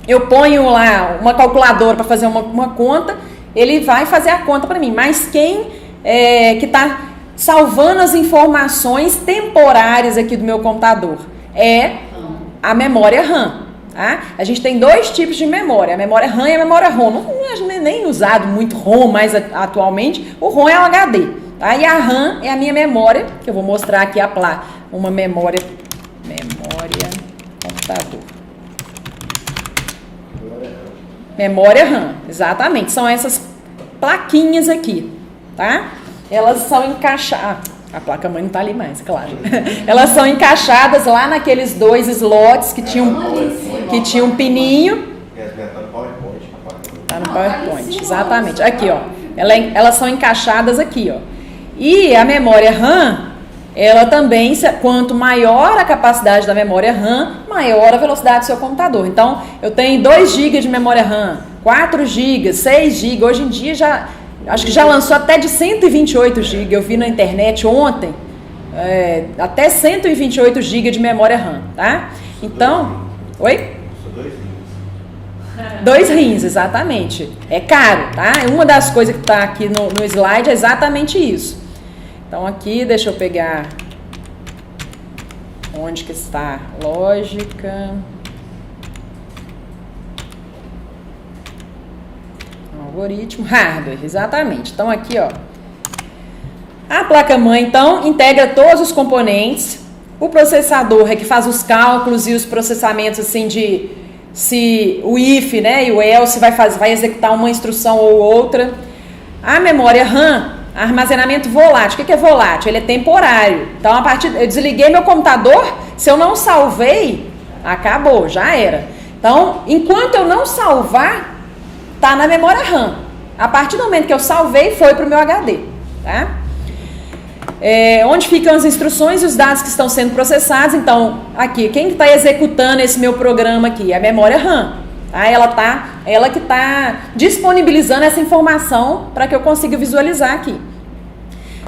eu ponho lá uma calculadora para fazer uma conta, ele vai fazer a conta para mim. Mas quem que está salvando as informações temporárias aqui do meu computador é a memória RAM, tá? A gente tem dois tipos de memória, a memória RAM e a memória ROM. Não é nem usado muito ROM mais atualmente, o ROM é o HD, tá? E a RAM é a minha memória, que eu vou mostrar aqui a placa, uma memória computador. Memória RAM, exatamente, são essas plaquinhas aqui, tá? Elas são encaixadas, a placa-mãe não está ali mais, claro. Elas são encaixadas lá naqueles dois slots que tinham um pininho. Está no PowerPoint, exatamente. Aqui, ó. Elas são encaixadas aqui, ó. E a memória RAM, ela também, quanto maior a capacidade da memória RAM, maior a velocidade do seu computador. Então, eu tenho 2 GB de memória RAM, 4 GB, 6 GB. Hoje em dia acho que já lançou até de 128 GB. Eu vi na internet ontem, até 128 GB de memória RAM, tá? Então, oi? 2 rins, exatamente. É caro, tá? Uma das coisas que está aqui no slide é exatamente isso. Então, aqui, deixa eu pegar onde que está lógica. Algoritmo, hardware, exatamente. Então, aqui, ó. A placa-mãe, então, integra todos os componentes. O processador é que faz os cálculos e os processamentos, assim, de se o if, né, e o else vai executar uma instrução ou outra. A memória RAM, armazenamento volátil. O que é volátil? Ele é temporário. Então, eu desliguei meu computador, se eu não salvei, acabou, já era. Então, enquanto eu não salvar, tá na memória RAM. A partir do momento que eu salvei, foi para o meu HD, tá? Onde ficam as instruções e os dados que estão sendo processados. Então, aqui, quem está executando esse meu programa aqui? É a memória RAM. Tá? Ela que está disponibilizando essa informação para que eu consiga visualizar aqui.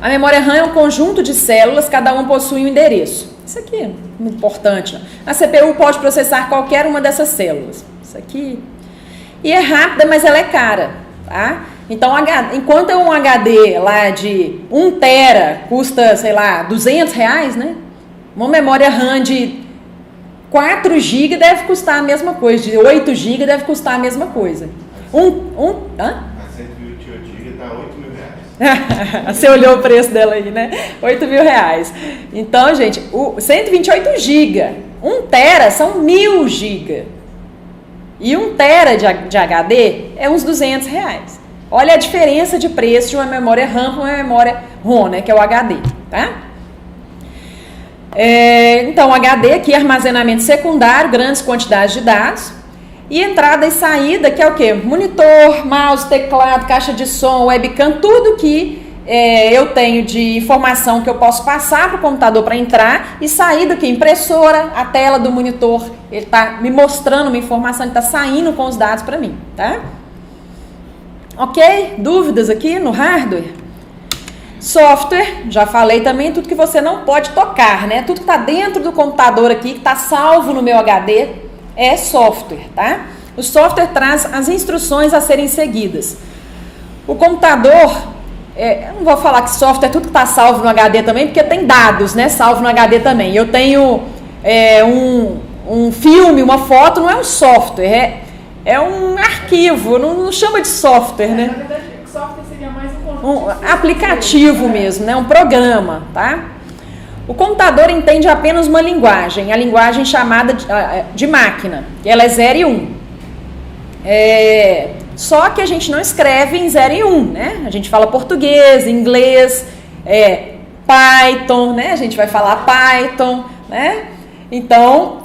A memória RAM é um conjunto de células, cada uma possui um endereço. Isso aqui é muito importante. A CPU pode processar qualquer uma dessas células. Isso aqui. E é rápida, mas ela é cara, tá? Então, enquanto um HD lá de 1 tera custa, sei lá, R$200, né? Uma memória RAM de 4 GB deve custar a mesma coisa, de 8 GB deve custar a mesma coisa. A 128 GB está R$8.000. Você olhou o preço dela aí, né? R$8.000. Então, gente, 128 GB, 1 tera são 1.000 GB. E 1 tera de HD é uns R$200. Olha a diferença de preço de uma memória RAM para uma memória ROM, né, que é o HD, tá? Então, o HD aqui é armazenamento secundário, grandes quantidades de dados. E entrada e saída, que é o quê? Monitor, mouse, teclado, caixa de som, webcam, tudo que eu tenho de informação que eu posso passar para o computador para entrar e sair do que? Impressora, a tela do monitor, ele está me mostrando uma informação, ele está saindo com os dados para mim, tá? Ok? Dúvidas aqui no hardware? Software, já falei também, tudo que você não pode tocar, né? Tudo que está dentro do computador aqui, que está salvo no meu HD, é software, tá? O software traz as instruções a serem seguidas. O computador, eu não vou falar que software é tudo que está salvo no HD também, porque tem dados, né? Salvo no HD também. Eu tenho um filme, uma foto, não é um software, é um arquivo, não chama de software, né? Na verdade, o software seria mais um aplicativo mesmo, né? Um programa, tá? O computador entende apenas uma linguagem, a linguagem chamada de máquina, que ela é 0 e 1. Só que a gente não escreve em 0 e 1, né? A gente fala português, inglês, Python, né? A gente vai falar Python, né? Então,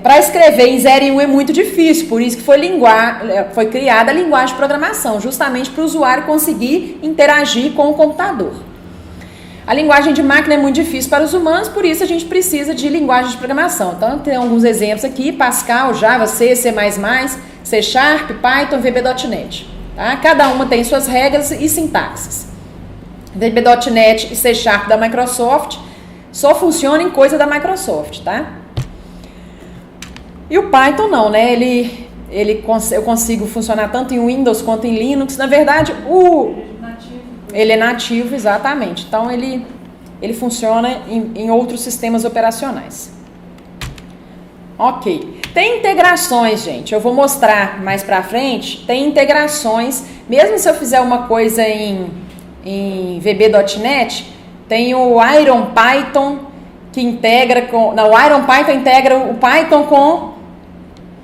para escrever em 0 e 1 é muito difícil, por isso que foi criada a linguagem de programação, justamente para o usuário conseguir interagir com o computador. A linguagem de máquina é muito difícil para os humanos, por isso a gente precisa de linguagem de programação. Então, tem alguns exemplos aqui, Pascal, Java, C, C++, C#, Python, VB.NET. Tá? Cada uma tem suas regras e sintaxes. VB.NET e C# da Microsoft só funciona em coisa da Microsoft, tá? E o Python não, né? Eu consigo funcionar tanto em Windows quanto em Linux. Na verdade, ele é nativo, exatamente. Então, ele funciona em outros sistemas operacionais. Ok. Tem integrações, gente. Eu vou mostrar mais pra frente. Tem integrações. Mesmo se eu fizer uma coisa em VB.NET, tem o IronPython que integra com... Não, o IronPython integra o Python com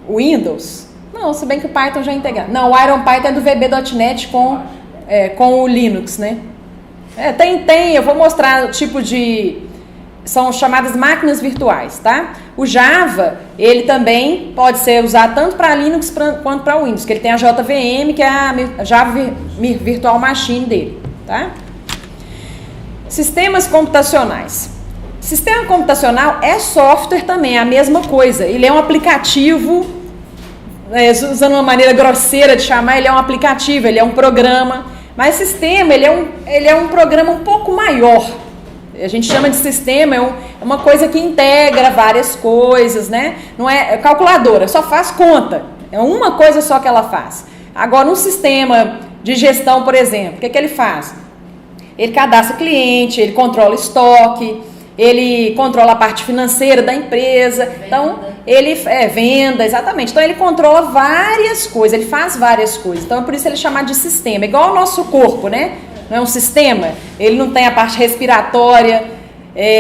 o Windows. Não, se bem que o Python já integra. Não, o IronPython é do VB.NET com o Linux, né? Eu vou mostrar o tipo de... São chamadas máquinas virtuais, tá? O Java, ele também pode ser usado tanto para Linux quanto para Windows, que ele tem a JVM, que é a Java Virtual Machine dele, tá? Sistemas computacionais. Sistema computacional é software também, é a mesma coisa. Ele é um aplicativo, usando uma maneira grosseira de chamar, ele é um aplicativo, ele é um programa. Mas sistema, ele é um programa um pouco maior. A gente chama de sistema, é uma coisa que integra várias coisas, né? Não é calculadora, só faz conta. É uma coisa só que ela faz. Agora, um sistema de gestão, por exemplo, o que ele faz? Ele cadastra cliente, ele controla estoque, ele controla a parte financeira da empresa. Então, ele venda, exatamente. Então, ele controla várias coisas, ele faz várias coisas. Então, é por isso ele é chamado de sistema. Igual o nosso corpo, né? Não é um sistema? Ele não tem a parte respiratória,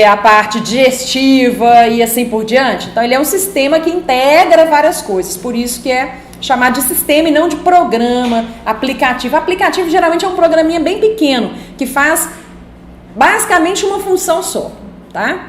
a parte digestiva e assim por diante. Então, ele é um sistema que integra várias coisas. Por isso que é chamado de sistema e não de programa, aplicativo. Aplicativo geralmente é um programinha bem pequeno, que faz basicamente uma função só, tá?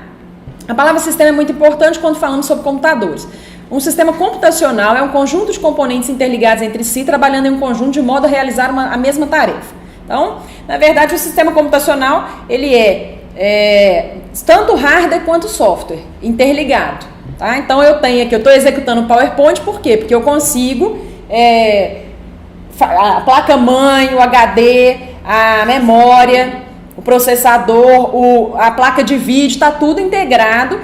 A palavra sistema é muito importante quando falamos sobre computadores. Um sistema computacional é um conjunto de componentes interligados entre si, trabalhando em um conjunto de modo a realizar a mesma tarefa. Então, na verdade, o sistema computacional, ele é tanto hardware quanto software, interligado. Tá? Então, eu estou executando o PowerPoint, por quê? Porque eu consigo, a placa-mãe, o HD, a memória, o processador, a placa de vídeo, está tudo integrado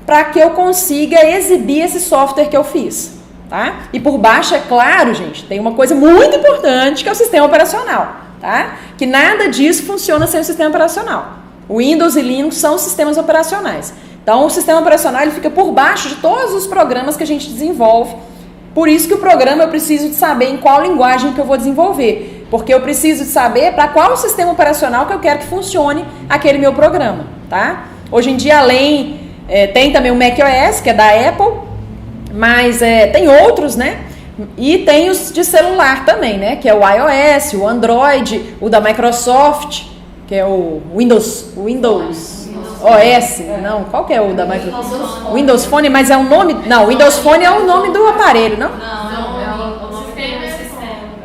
para que eu consiga exibir esse software que eu fiz. Tá? E por baixo, é claro, gente, tem uma coisa muito importante que é o sistema operacional. Tá? Que nada disso funciona sem o sistema operacional. O Windows e Linux são sistemas operacionais. Então, o sistema operacional ele fica por baixo de todos os programas que a gente desenvolve. Por isso que o programa eu preciso de saber em qual linguagem que eu vou desenvolver. Porque eu preciso de saber para qual sistema operacional que eu quero que funcione aquele meu programa. Tá? Hoje em dia, tem também o macOS, que é da Apple, mas tem outros, né? E tem os de celular também, né? Que é o iOS, o Android, o da Microsoft, que é o Windows OS. Não, qual que é o da Microsoft? Windows Phone, mas é o nome... Não, Windows Phone é o nome do aparelho, não? Não, é o sistema.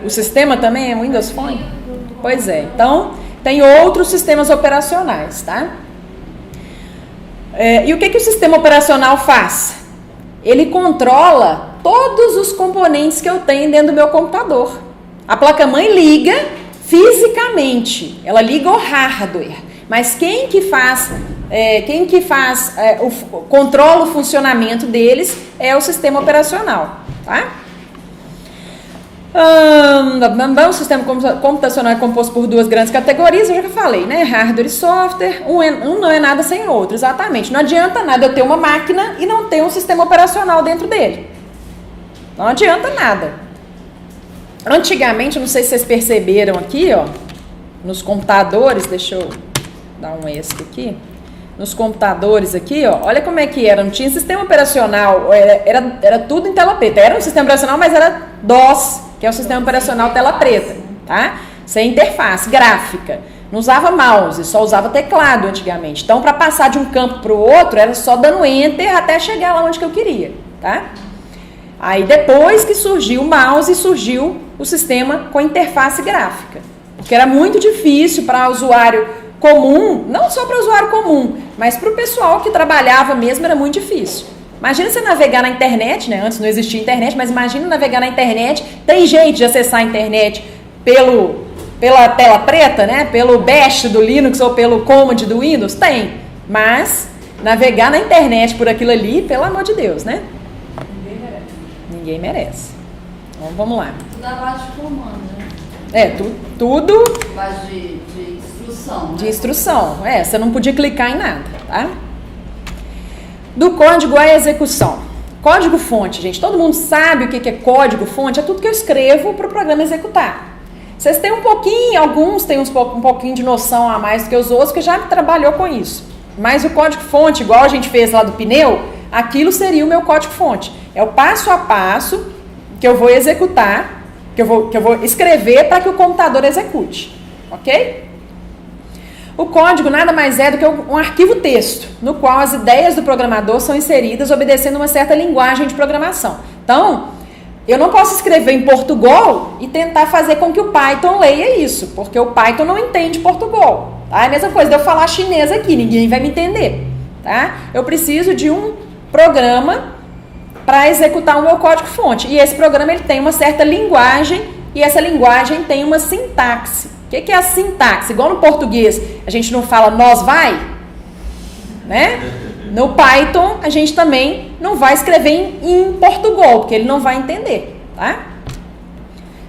O sistema também é Windows Phone? Pois é. Então, tem outros sistemas operacionais, tá? E o que o sistema operacional faz? Ele controla todos os componentes que eu tenho dentro do meu computador. A placa-mãe liga fisicamente, ela liga o hardware, mas quem que controla o funcionamento deles é o sistema operacional, tá? O sistema computacional é composto por duas grandes categorias, eu já falei, né? Hardware e software. Um não é nada sem o outro, exatamente. Não adianta nada eu ter uma máquina e não ter um sistema operacional dentro dele. Não adianta nada. Antigamente, não sei se vocês perceberam aqui, ó, nos computadores, deixa eu dar um extra aqui. Nos computadores aqui, ó, olha como é que era, não tinha sistema operacional, era tudo em tela preta. Era um sistema operacional, mas era DOS, que é o sistema operacional tela preta, tá? Sem interface gráfica. Não usava mouse, só usava teclado antigamente. Então, para passar de um campo para o outro, era só dando enter até chegar lá onde que eu queria, tá? Aí, depois que surgiu o mouse, surgiu o sistema com interface gráfica. Porque era muito difícil para usuário comum, não só para o usuário comum, mas para o pessoal que trabalhava mesmo era muito difícil. Imagina você navegar na internet, né? Antes não existia internet, mas imagina navegar na internet. Tem jeito de acessar a internet pela tela preta, né? Pelo bash do Linux ou pelo command do Windows? Tem. Mas navegar na internet por aquilo ali, pelo amor de Deus, né? Ninguém merece. Então, vamos lá. Tudo à base de comando, né? Tudo Base de instrução. Né? de instrução. Você não podia clicar em nada, tá? Do código à execução. Código-fonte, gente. Todo mundo sabe o que é código-fonte? É tudo que eu escrevo para o programa executar. Vocês têm um pouquinho, alguns têm um pouquinho de noção a mais do que os outros, que já trabalhou com isso. Mas o código-fonte, igual a gente fez lá do pneu, aquilo seria o meu código-fonte. É o passo a passo que eu vou executar, que eu vou escrever para que o computador execute. Ok? O código nada mais é do que um arquivo texto, no qual as ideias do programador são inseridas obedecendo uma certa linguagem de programação. Então, eu não posso escrever em Portugal e tentar fazer com que o Python leia isso, porque o Python não entende Portugal. Tá? É a mesma coisa de eu falar chinês aqui, ninguém vai me entender. Tá? Eu preciso de um programa para executar o meu código-fonte. E esse programa ele tem uma certa linguagem, e essa linguagem tem uma sintaxe. O que é a sintaxe? Igual no português, a gente não fala nós vai, né? No Python, a gente também não vai escrever em Portugal, porque ele não vai entender, tá?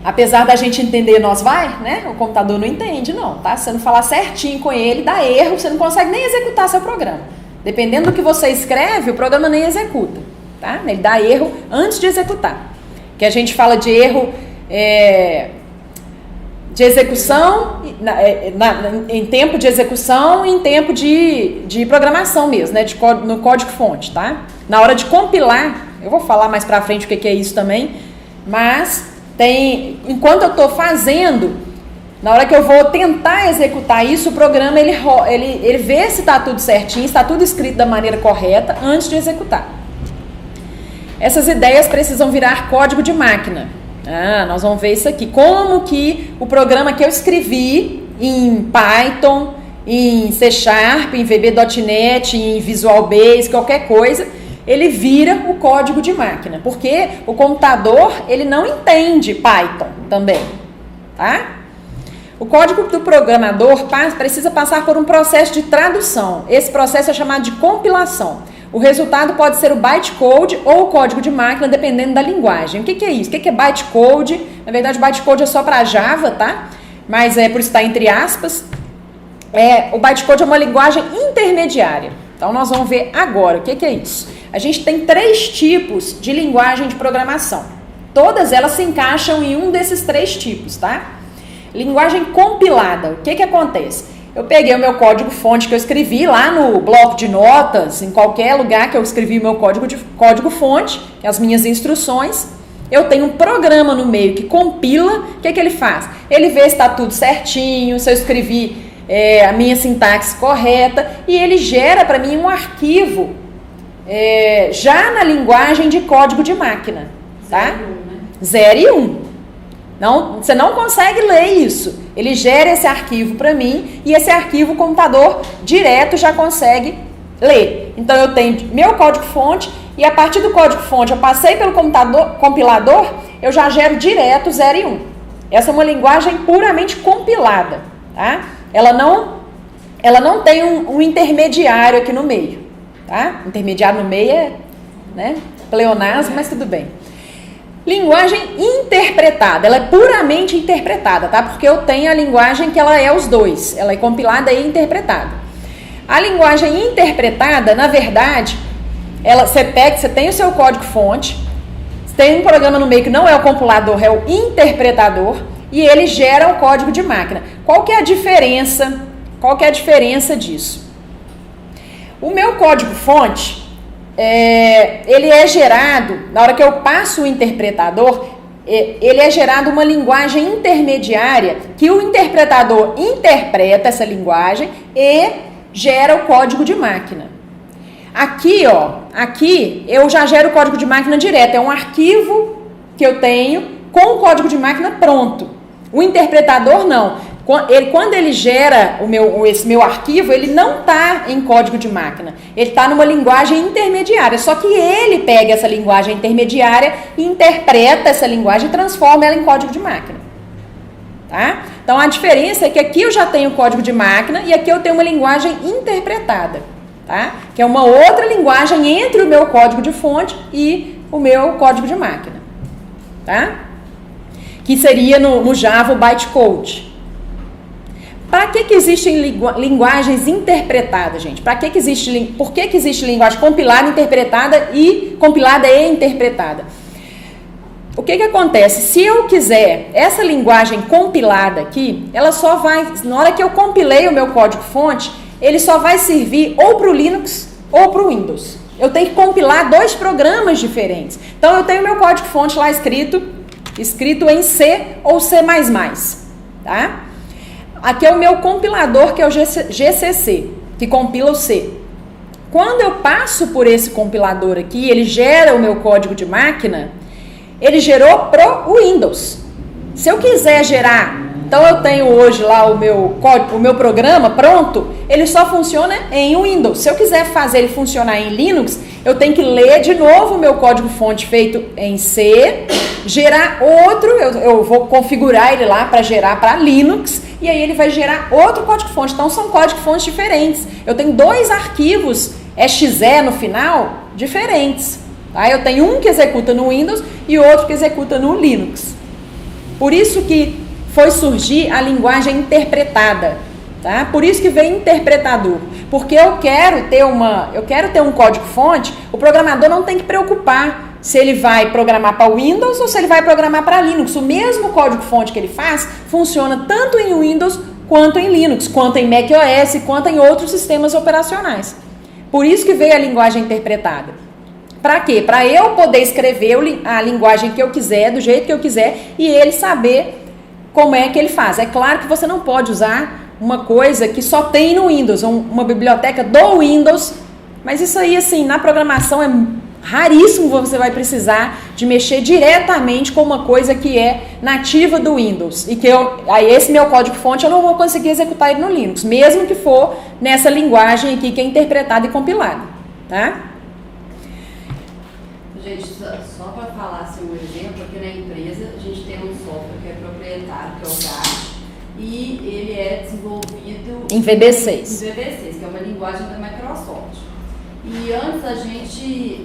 Apesar da gente entender nós vai, né? O computador não entende, não, tá? Se você não falar certinho com ele, dá erro, você não consegue nem executar seu programa. Dependendo do que você escreve, o programa nem executa, tá? Ele dá erro antes de executar. Que a gente fala de erro... de execução, em tempo de execução e em tempo de programação mesmo, né? No código-fonte, tá? Na hora de compilar, eu vou falar mais pra frente o que é isso também, mas enquanto eu tô fazendo, na hora que eu vou tentar executar isso, o programa ele vê se tá tudo certinho, se tá tudo escrito da maneira correta antes de executar. Essas ideias precisam virar código de máquina. Nós vamos ver isso aqui. Como que o programa que eu escrevi em Python, em C#, em VB.NET, em Visual Basic, qualquer coisa, ele vira o código de máquina. Porque o computador, ele não entende Python também, tá? O código do programador precisa passar por um processo de tradução. Esse processo é chamado de compilação. O resultado pode ser o bytecode ou o código de máquina, dependendo da linguagem. O que é isso? O que é bytecode? Na verdade, bytecode é só para Java, tá? Mas por isso está entre aspas. O bytecode é uma linguagem intermediária. Então, nós vamos ver agora o que é isso. A gente tem 3 tipos de linguagem de programação. Todas elas se encaixam em um desses 3 tipos, tá? Linguagem compilada. O que acontece? Eu peguei o meu código-fonte que eu escrevi lá no bloco de notas, em qualquer lugar que eu escrevi o meu código-fonte, as minhas instruções. Eu tenho um programa no meio que compila. O que ele faz? Ele vê se está tudo certinho, se eu escrevi a minha sintaxe correta, e ele gera para mim um arquivo já na linguagem de código de máquina. Tá? 0 e 1. Não, você não consegue ler isso. Ele gera esse arquivo para mim e esse arquivo o computador direto já consegue ler. Então eu tenho meu código-fonte e a partir do código-fonte eu passei pelo compilador, eu já gero direto 0 e 1. Essa é uma linguagem puramente compilada, tá? Ela não tem um intermediário aqui no meio, tá? Intermediário no meio é, né, pleonasmo, mas tudo bem. Linguagem interpretada, ela é puramente interpretada, tá? Porque eu tenho a linguagem que ela é os dois, ela é compilada e interpretada. A linguagem interpretada, na verdade, você tem o seu código-fonte, tem um programa no meio que não é o compilador, é o interpretador, e ele gera o código de máquina. Qual que é a diferença? Qual que é a diferença disso? O meu código-fonte, ele é gerado, na hora que eu passo o interpretador, ele é gerado uma linguagem intermediária que o interpretador interpreta essa linguagem e gera o código de máquina. Aqui, aqui eu já gero o código de máquina direto, é um arquivo que eu tenho com o código de máquina pronto. O interpretador não. Quando ele gera esse meu arquivo, ele não está em código de máquina. Ele está numa linguagem intermediária. Só que ele pega essa linguagem intermediária e interpreta essa linguagem e transforma ela em código de máquina. Tá? Então a diferença é que aqui eu já tenho código de máquina e aqui eu tenho uma linguagem interpretada. Tá? Que é uma outra linguagem entre o meu código de fonte e o meu código de máquina. Tá? Que seria no Java o bytecode. Para que existem linguagens interpretadas, gente? Por que existe linguagem compilada e interpretada? O que acontece? Se eu quiser essa linguagem compilada aqui, ela só vai, na hora que eu compilei o meu código-fonte, ele só vai servir ou para o Linux ou para o Windows. Eu tenho que compilar 2 programas diferentes. Então eu tenho meu código-fonte lá escrito em C ou C++, tá? Aqui é o meu compilador, que é o GCC, que compila o C. Quando eu passo por esse compilador aqui, ele gera o meu código de máquina, ele gerou pro Windows. Se eu quiser gerar, então eu tenho hoje lá o meu programa pronto, ele só funciona em Windows. Se eu quiser fazer ele funcionar em Linux, eu tenho que ler de novo o meu código-fonte feito em C, gerar outro, eu vou configurar ele lá para gerar para Linux, e aí ele vai gerar outro código-fonte. Então são código-fontes diferentes. Eu tenho 2 arquivos exe no final diferentes. Tá? Eu tenho um que executa no Windows e outro que executa no Linux. Por isso que foi surgir a linguagem interpretada. Tá? Por isso que vem interpretador. Porque eu quero ter um código-fonte, o programador não tem que preocupar se ele vai programar para Windows ou se ele vai programar para Linux. O mesmo código-fonte que ele faz funciona tanto em Windows quanto em Linux, quanto em macOS, quanto em outros sistemas operacionais. Por isso que veio a linguagem interpretada. Para quê? Para eu poder escrever a linguagem que eu quiser, do jeito que eu quiser, e ele saber como é que ele faz. É claro que você não pode usar uma coisa que só tem no Windows, uma biblioteca do Windows, mas isso aí, assim, na programação é raríssimo você vai precisar de mexer diretamente com uma coisa que é nativa do Windows. E que aí esse meu código-fonte eu não vou conseguir executar ele no Linux, mesmo que for nessa linguagem aqui que é interpretada e compilada. Tá? Gente, só para falar assim, um exemplo, aqui na empresa a gente tem um software que é proprietário, que é o GAT, e ele é desenvolvido em VB6. Em VB6, que é uma linguagem da Microsoft. E antes a gente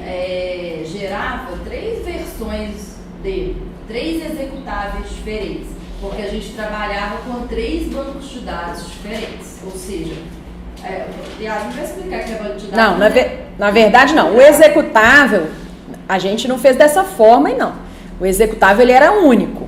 gerava 3 versões dele, 3 executáveis diferentes, porque a gente trabalhava com 3 bancos de dados diferentes. Ou seja, não vai explicar que é banco de dados. Não, na verdade não. O executável a gente não fez dessa forma, não. O executável ele era único.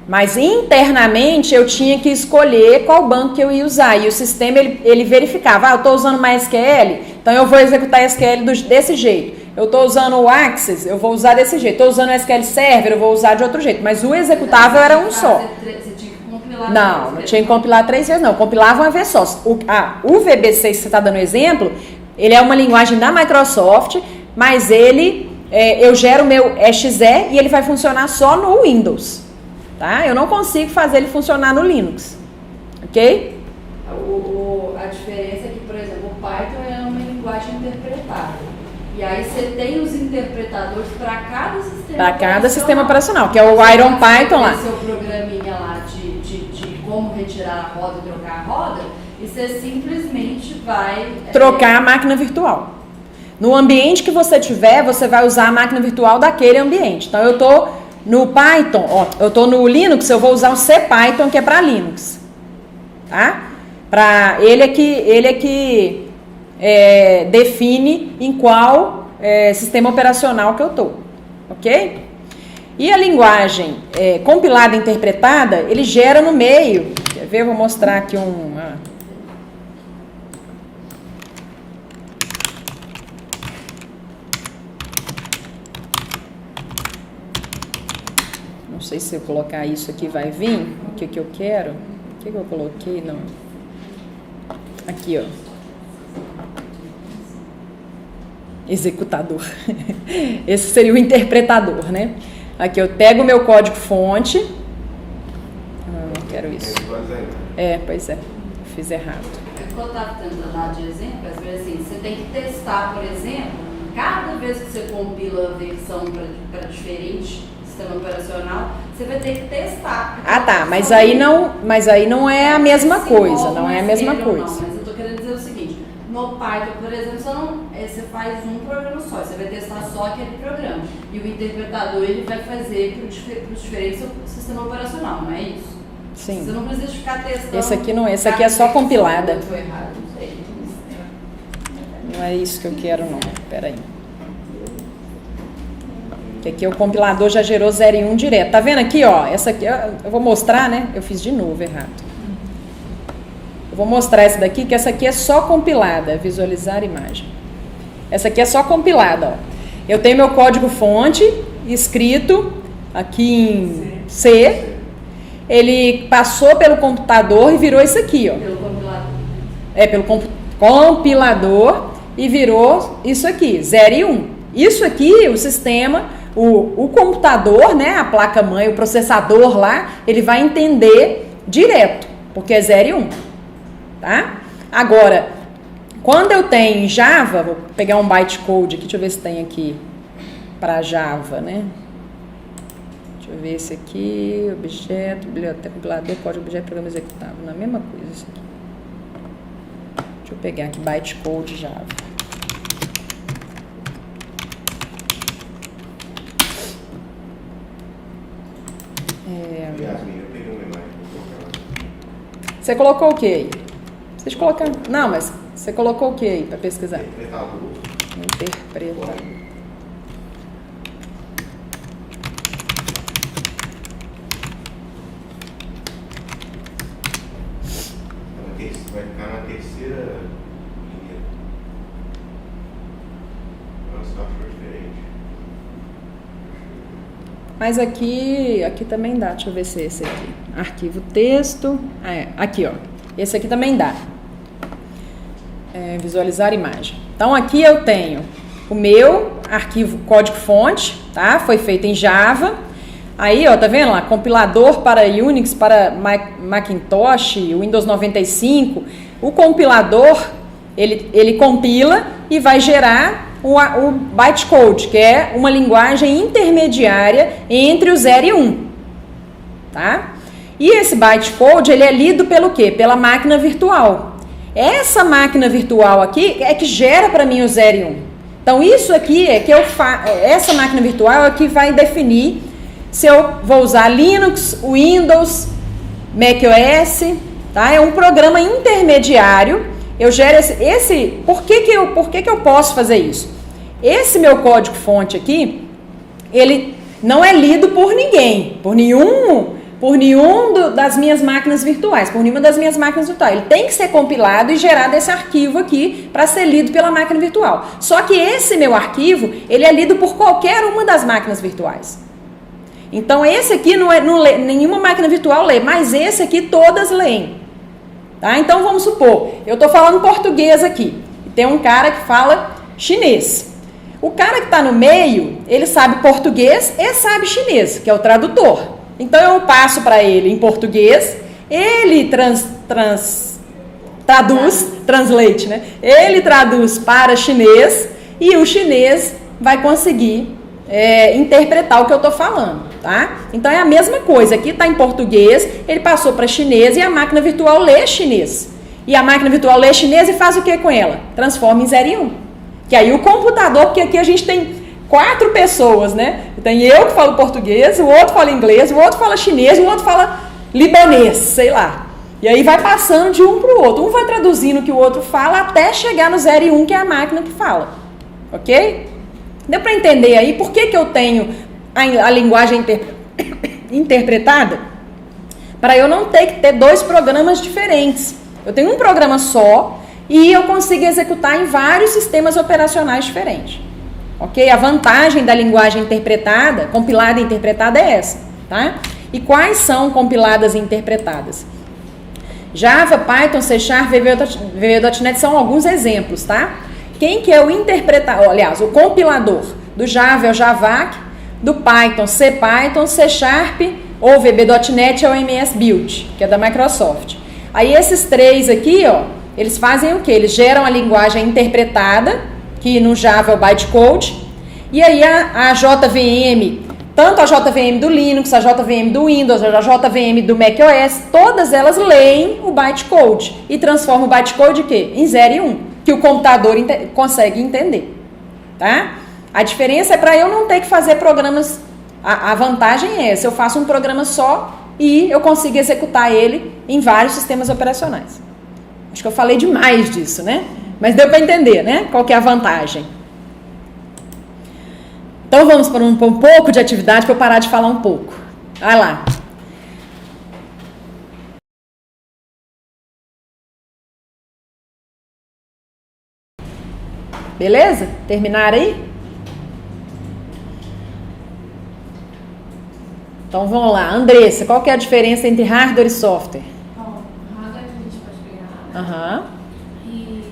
Mas internamente eu tinha que escolher qual banco que eu ia usar. E o sistema ele verificava, eu estou usando MySQL, então eu vou executar SQL desse jeito. Eu estou usando o Access, eu vou usar desse jeito. Estou usando o SQL Server, eu vou usar de outro jeito. Mas o executável era um só. Você tinha que compilar não tinha que compilar 3 vezes, não. Compilava uma vez só. O VB6 que você está dando exemplo, ele é uma linguagem da Microsoft, mas eu gero o meu exe e ele vai funcionar só no Windows. tá? Eu não consigo fazer ele funcionar no Linux, ok? A diferença é que, por exemplo, o Python é uma linguagem interpretada. E aí você tem os interpretadores para cada sistema Para cada sistema operacional, que é o Iron Python lá. Você tem seu programinha lá de como retirar a roda e trocar a roda, e você simplesmente vai... Trocar a máquina virtual. No ambiente que você tiver, você vai usar a máquina virtual daquele ambiente. Então, eu tô no Python, ó, eu tô no Linux, eu vou usar o CPython, que é para Linux. Tá? Ele é que define em qual sistema operacional que eu tô. Ok? E a linguagem compilada e interpretada, ele gera no meio. Quer ver? Eu vou mostrar aqui Não sei se eu colocar isso aqui vai vir. O que eu quero? O que eu coloquei? Não. Aqui, ó. Executador. Esse seria o interpretador, né? Aqui eu pego o meu código fonte. Não quero isso. Pois é. Fiz errado. Quando eu estava tentando dar de exemplo, às vezes assim, você tem que testar, por exemplo, cada vez que você compila a versão para diferente sistema operacional, você vai ter que testar. Ah, tá. Mas aí não é a mesma coisa. Não é a mesma coisa. Não, mas eu tô querendo dizer o seguinte. No Python, por exemplo, você faz um programa só, você vai testar só aquele programa. E o interpretador ele vai fazer para os diferentes sistemas operacional, não é isso? Sim. Você não precisa ficar testando. Esse aqui não, esse aqui é só compilada. Foi errado, não sei. Não é isso que eu quero, não. Peraí. Que aqui o compilador já gerou 0 e 1 direto. Tá vendo aqui, ó? Essa aqui, eu vou mostrar, né? Eu fiz de novo errado. Eu vou mostrar essa daqui, que essa aqui é só compilada. Visualizar imagem. Essa aqui é só compilada, ó. Eu tenho meu código fonte escrito aqui em C. Ele passou pelo computador e virou isso aqui, ó. Pelo compilador. Pelo compilador e virou isso aqui, 0 e 1. Isso aqui, o sistema, o computador, né, a placa-mãe, o processador lá, ele vai entender direto, porque é 0 e 1, tá? Agora, quando eu tenho em Java, vou pegar um bytecode aqui, deixa eu ver se tem aqui para Java, né? Deixa eu ver esse aqui, objeto, biblioteca, compilador, código, objeto, programa executável, na mesma coisa isso aqui. Deixa eu pegar aqui bytecode Java. Você colocou o que aí? Vocês colocaram? Não, mas você colocou o que aí para pesquisar? Interpretador. Vai ficar na terceira linha. Nossa, acho diferente. Mas aqui também dá. Deixa eu ver se é esse aqui. Arquivo texto. Aqui, ó. Esse aqui também dá. Visualizar imagem. Então, aqui eu tenho o meu arquivo código-fonte, tá? Foi feito em Java. Aí, ó, tá vendo lá? Compilador para Unix, para Macintosh, Windows 95. O compilador, ele compila e vai gerar o bytecode, que é uma linguagem intermediária entre o 0 e 1, tá? E esse bytecode, ele é lido pelo quê? Pela máquina virtual. Essa máquina virtual aqui é que gera para mim o 0 e 1. Então, isso aqui é que essa máquina virtual é que vai definir se eu vou usar Linux, Windows, macOS, tá? É um programa intermediário. Eu gero por que eu posso fazer isso? Esse meu código-fonte aqui, ele não é lido por ninguém, por nenhum das minhas máquinas virtuais, por nenhuma das minhas máquinas virtuais. Ele tem que ser compilado e gerado esse arquivo aqui para ser lido pela máquina virtual. Só que esse meu arquivo, ele é lido por qualquer uma das máquinas virtuais. Então, esse aqui não lê, nenhuma máquina virtual lê, mas esse aqui todas leem. Tá? Então, vamos supor, eu estou falando português aqui, e tem um cara que fala chinês. O cara que está no meio, ele sabe português e sabe chinês, que é o tradutor. Então eu passo para ele em português, ele translate, né? Ele traduz para chinês e o chinês vai conseguir interpretar o que eu estou falando, tá? Então é a mesma coisa, aqui está em português, ele passou para chinês e a máquina virtual lê chinês. E a máquina virtual lê chinês e faz o que com ela? Transforma em 0 e 1. Que aí o computador, porque aqui a gente tem 4 pessoas, né? Tem eu que falo português, o outro fala inglês, o outro fala chinês, o outro fala libanês, sei lá. E aí vai passando de um para o outro. Um vai traduzindo o que o outro fala até chegar no 0 e 1, que é a máquina que fala. Ok? Deu para entender aí por que eu tenho a linguagem interpretada? Para eu não ter que ter 2 programas diferentes. Eu tenho um programa só e eu consigo executar em vários sistemas operacionais diferentes. Ok? A vantagem da linguagem interpretada, compilada e interpretada é essa. Tá? E quais são compiladas e interpretadas? Java, Python, C Sharp, VB.NET são alguns exemplos, tá? Quem que é o interpretador? Aliás, o compilador do Java é o Javac, do Python, CPython, C Sharp ou VB.NET é o MS Build, que é da Microsoft. Aí esses 3 aqui, ó, eles fazem o quê? Eles geram a linguagem interpretada, que no Java é o bytecode, e aí a JVM, tanto a JVM do Linux, a JVM do Windows, a JVM do macOS, todas elas leem o bytecode e transformam o bytecode em 0 e 1, que o computador consegue entender, tá? A diferença é para eu não ter que fazer programas, a vantagem é essa, eu faço um programa só e eu consigo executar ele em vários sistemas operacionais. Acho que eu falei demais disso, né? Mas deu para entender, né? Qual que é a vantagem. Então vamos para um pouco de atividade para eu parar de falar um pouco. Vai lá. Beleza? Terminaram aí? Então vamos lá. Andressa, qual que é a diferença entre hardware e software? Bom, hardware a gente pode pegar. Aham. E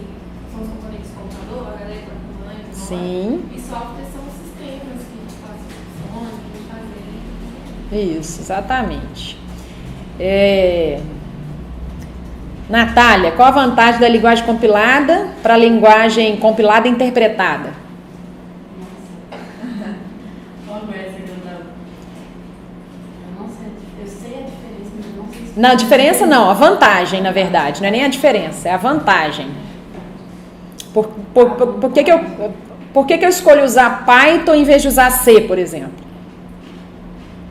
são os componentes do computador, HD, placa-mãe, memória. Sim. E software são os sistemas que fazem funções, que a gente faz. Isso, exatamente. Natália, qual a vantagem da linguagem compilada para a linguagem compilada e interpretada? Qual é essa que eu não sei. Eu sei a diferença, mas eu não sei se... Não, a diferença não, a vantagem, na verdade. Não é nem a diferença, é a vantagem. Por que eu escolho usar Python em vez de usar C, por exemplo?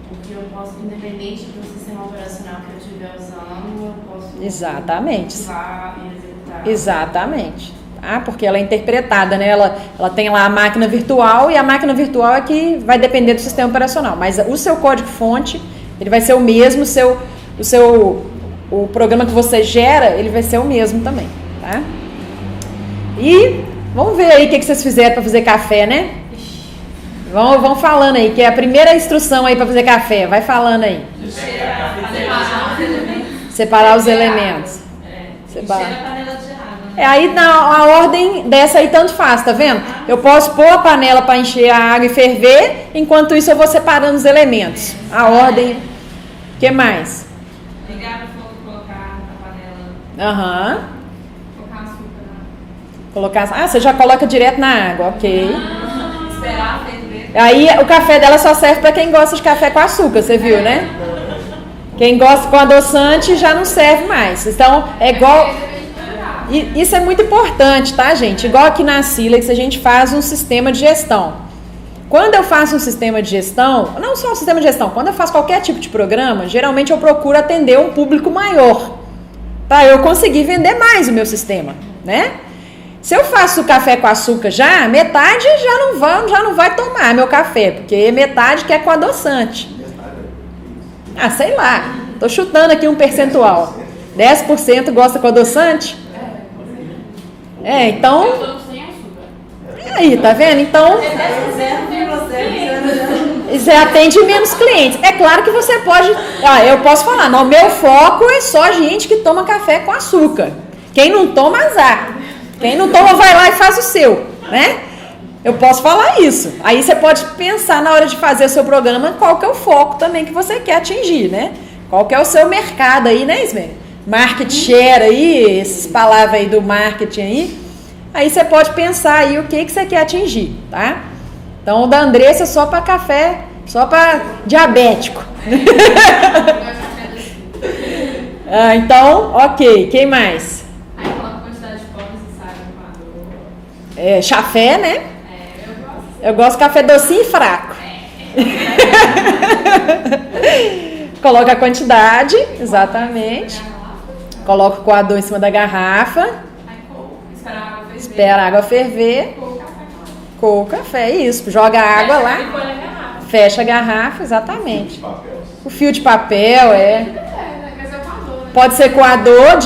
Porque eu posso, independente do sistema operacional que eu estiver usando, eu posso... Exatamente. Usar e executar. Exatamente. Ah, porque ela é interpretada, né? Ela tem lá a máquina virtual e a máquina virtual é que vai depender do sistema operacional. Mas o seu código-fonte, ele vai ser o mesmo, o programa que você gera, ele vai ser o mesmo também, tá? E vamos ver aí o que vocês fizeram para fazer café, né? Vão falando aí, que é a primeira instrução aí para fazer café. Vai falando aí. Separar os elementos. Separar. Encher a panela de água, né? Aí a ordem dessa aí tanto faz, tá vendo? Eu posso pôr a panela para encher a água e ferver, enquanto isso eu vou separando os elementos. A ordem. O que mais? Ligar o fogo, colocar a panela, Aham. colocar açúcar Colocar. Você já coloca direto na água, ok. esperar a ferver. Aí o café dela só serve para quem gosta de café com açúcar, você viu, né? Quem gosta com adoçante já não serve mais. Então, é igual... E isso é muito importante, tá, gente? Igual aqui na Silex, a gente faz um sistema de gestão. Quando eu faço um sistema de gestão, não só um sistema de gestão, quando eu faço qualquer tipo de programa, geralmente eu procuro atender um público maior, para eu conseguir vender mais o meu sistema, né? Se eu faço café com açúcar metade já não vai tomar meu café, porque metade quer com adoçante. Ah, sei lá, tô chutando aqui um percentual. 10% gosta com adoçante? Então... Eu tô sem açúcar. Aí, tá vendo? Então... Você atende menos clientes. É claro que você pode... eu posso falar, não, meu foco é só gente que toma café com açúcar. Quem não toma, azar. Quem não toma, vai lá e faz o seu, né? Eu posso falar isso. Aí você pode pensar na hora de fazer o seu programa qual que é o foco também que você quer atingir, né? Qual que é o seu mercado aí, né, Ismael? Market share aí, essas palavras aí do marketing aí. Aí você pode pensar aí o que você quer atingir, tá? Então o da Andressa é só para café, só para diabético. Então, ok. Quem mais? Aí coloca a quantidade de pó necessária no quadro. Chafé, né? Eu gosto. Eu gosto de café docinho e fraco. Coloca a quantidade, exatamente. Coloca o coador em cima da garrafa. Aí espera a água ferver. Espera a água ferver. Coa o café, isso. Joga a água lá. Fecha a garrafa, exatamente. O fio de papel, Mas é o coador, né? Pode ser coador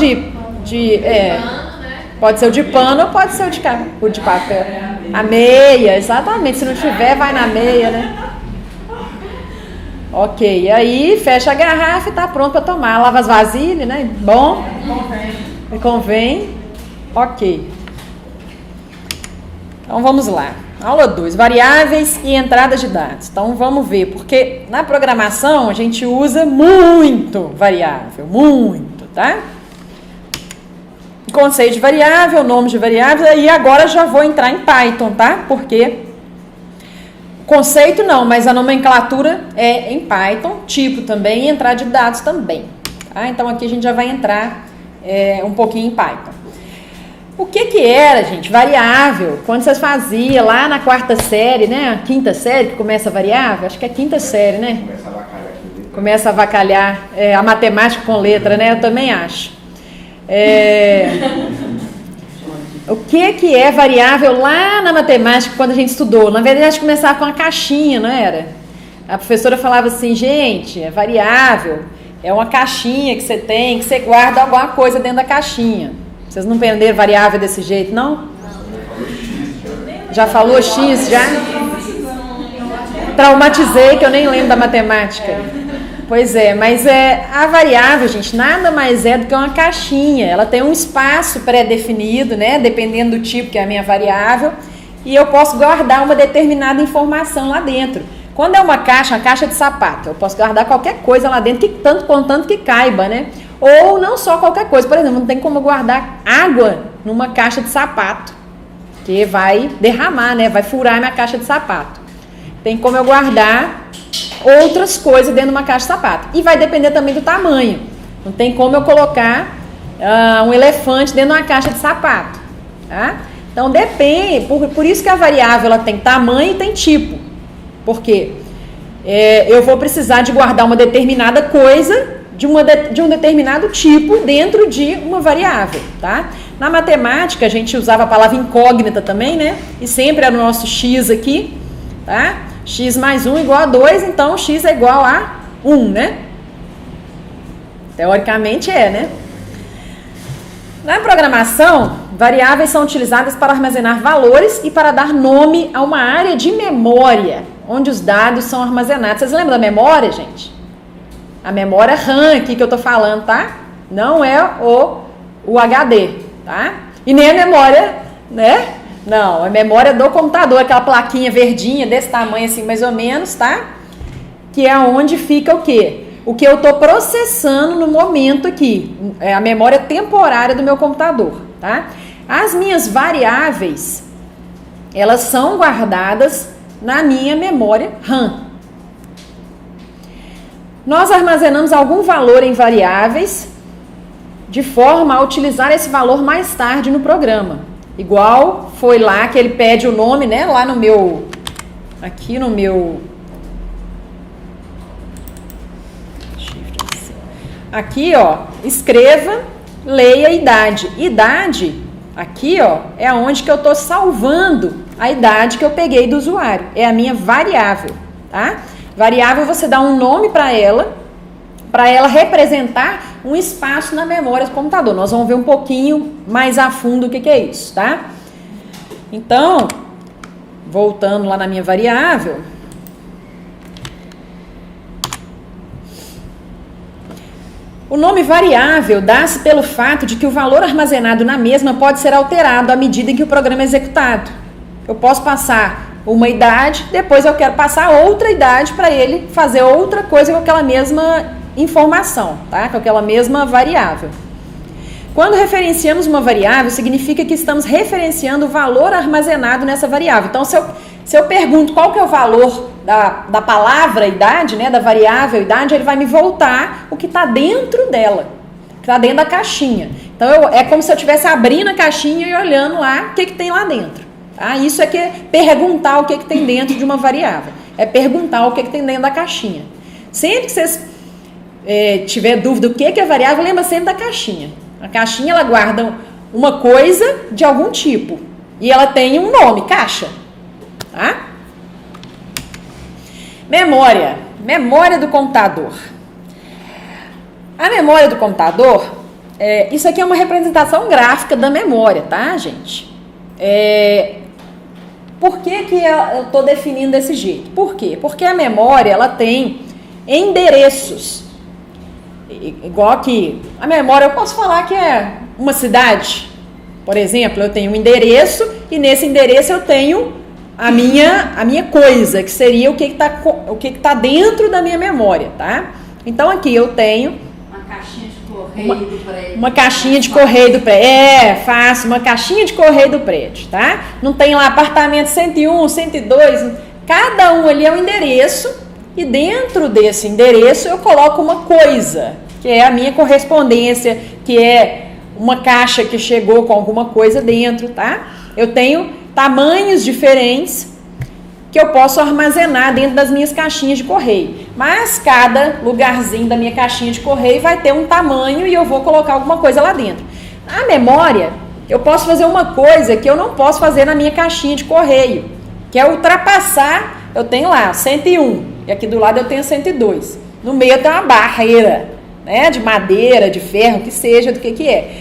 pode ser o de pano ou pode ser o de papel. A meia, exatamente. Se não tiver, vai na meia, né? Ok, aí fecha a garrafa e tá pronto para tomar. Lava as vasilhas, né? Bom? Convém. Ok. Então vamos lá. Aula 2, variáveis e entradas de dados. Então vamos ver, porque na programação a gente usa muito variável, muito, tá? Conceito de variável, nome de variável, e agora já vou entrar em Python, tá? Porque conceito não, mas a nomenclatura é em Python, tipo também, e entrada de dados também, tá? Então aqui a gente já vai entrar um pouquinho em Python. O que era, gente, variável? Quando vocês faziam lá na 4ª série, né? 5ª série que começa a variável? Acho que é 5ª série, né? Começa a avacalhar a matemática com letra, né? Eu também acho. O que é variável lá na matemática quando a gente estudou? Na verdade, a gente começava com uma caixinha, não era? A professora falava assim, gente, variável é uma caixinha que você tem, que você guarda alguma coisa dentro da caixinha. Vocês não aprenderam variável desse jeito, não? Já falou X, já? Traumatizei, que eu nem lembro da matemática. Pois é, mas a variável, gente, nada mais é do que uma caixinha. Ela tem um espaço pré-definido, né? Dependendo do tipo que é a minha variável. E eu posso guardar uma determinada informação lá dentro. Quando é uma caixa de sapato, eu posso guardar qualquer coisa lá dentro, contanto que caiba, né? Ou não só qualquer coisa. Por exemplo, não tem como eu guardar água numa caixa de sapato, que vai derramar, né? Vai furar minha caixa de sapato. Tem como eu guardar outras coisas dentro de uma caixa de sapato. E vai depender também do tamanho. Não tem como eu colocar um elefante dentro de uma caixa de sapato, tá? Então depende, por isso que a variável ela tem tamanho e tem tipo. Porque eu vou precisar de guardar uma determinada coisa de um determinado tipo dentro de uma variável, tá? Na matemática a gente usava a palavra incógnita também, né? E sempre era o nosso x aqui, tá? X mais 1 igual a 2, então x é igual a 1, né? Teoricamente né? Na programação, variáveis são utilizadas para armazenar valores e para dar nome a uma área de memória, onde os dados são armazenados. Vocês lembram da memória, gente? A memória RAM aqui que eu tô falando, tá? Não é o HD, tá? E nem a memória, né? Não, a memória do computador, aquela plaquinha verdinha desse tamanho assim, mais ou menos, tá? Que é onde fica o quê? O que eu tô processando no momento aqui. É a memória temporária do meu computador, tá? As minhas variáveis, elas são guardadas na minha memória RAM. Nós armazenamos algum valor em variáveis de forma a utilizar esse valor mais tarde no programa. Igual foi lá que ele pede o nome, né? Lá no meu... Aqui no meu... Aqui, ó, escreva, leia a idade. Idade, aqui, ó, é onde que eu tô salvando a idade que eu peguei do usuário. É a minha variável, tá? Variável, você dá um nome para ela representar um espaço na memória do computador. Nós vamos ver um pouquinho mais a fundo o que é isso, tá? Então, voltando lá na minha variável, o nome variável dá-se pelo fato de que o valor armazenado na mesma pode ser alterado à medida em que o programa é executado. eu posso passar uma idade, depois eu quero passar outra idade para ele fazer outra coisa com aquela mesma informação, tá? Com aquela mesma variável. Quando referenciamos uma variável, significa que estamos referenciando o valor armazenado nessa variável. Então, se eu pergunto qual que é o valor da palavra idade, né, da variável idade, ele vai me voltar o que está dentro dela, que está dentro da caixinha. Então, é como se eu estivesse abrindo a caixinha e olhando lá o que tem lá dentro. Tá? Isso é que é perguntar o que tem dentro de uma variável. É perguntar o que tem dentro da caixinha. Sempre que vocês tiver dúvida do que é variável, lembra sempre da caixinha. A caixinha, ela guarda uma coisa de algum tipo. E ela tem um nome, caixa. Tá? Memória. Memória do computador. A memória do computador, isso aqui é uma representação gráfica da memória, tá, gente? Por que eu estou definindo desse jeito? Por quê? Porque a memória, ela tem endereços. Igual aqui, a memória, eu posso falar que é uma cidade. Por exemplo, eu tenho um endereço e nesse endereço eu tenho a minha coisa, que seria o que tá dentro da minha memória, tá? Então aqui eu tenho uma caixinha de correio do prédio. Uma caixinha de correio do prédio. Fácil, uma caixinha de correio do prédio, tá? Não tem lá apartamento 101, 102, cada um ali é um endereço. E dentro desse endereço eu coloco uma coisa, que é a minha correspondência, que é uma caixa que chegou com alguma coisa dentro, tá? Eu tenho tamanhos diferentes que eu posso armazenar dentro das minhas caixinhas de correio. Mas cada lugarzinho da minha caixinha de correio vai ter um tamanho e eu vou colocar alguma coisa lá dentro. A memória, eu posso fazer uma coisa que eu não posso fazer na minha caixinha de correio, que é ultrapassar. Eu tenho lá 101 e aqui do lado eu tenho 102. No meio eu tenho uma barreira, né, de madeira, de ferro, que seja, do que é.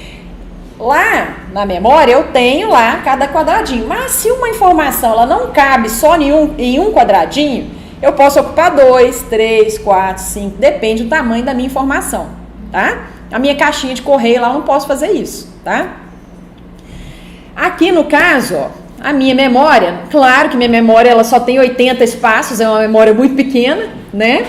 Lá na memória eu tenho lá cada quadradinho. Mas se uma informação ela não cabe só em um quadradinho, eu posso ocupar 2, 3, 4, 5, depende do tamanho da minha informação, tá? A minha caixinha de correio lá eu não posso fazer isso, tá? Aqui no caso, ó, a minha memória, claro que minha memória ela só tem 80 espaços, é uma memória muito pequena, né?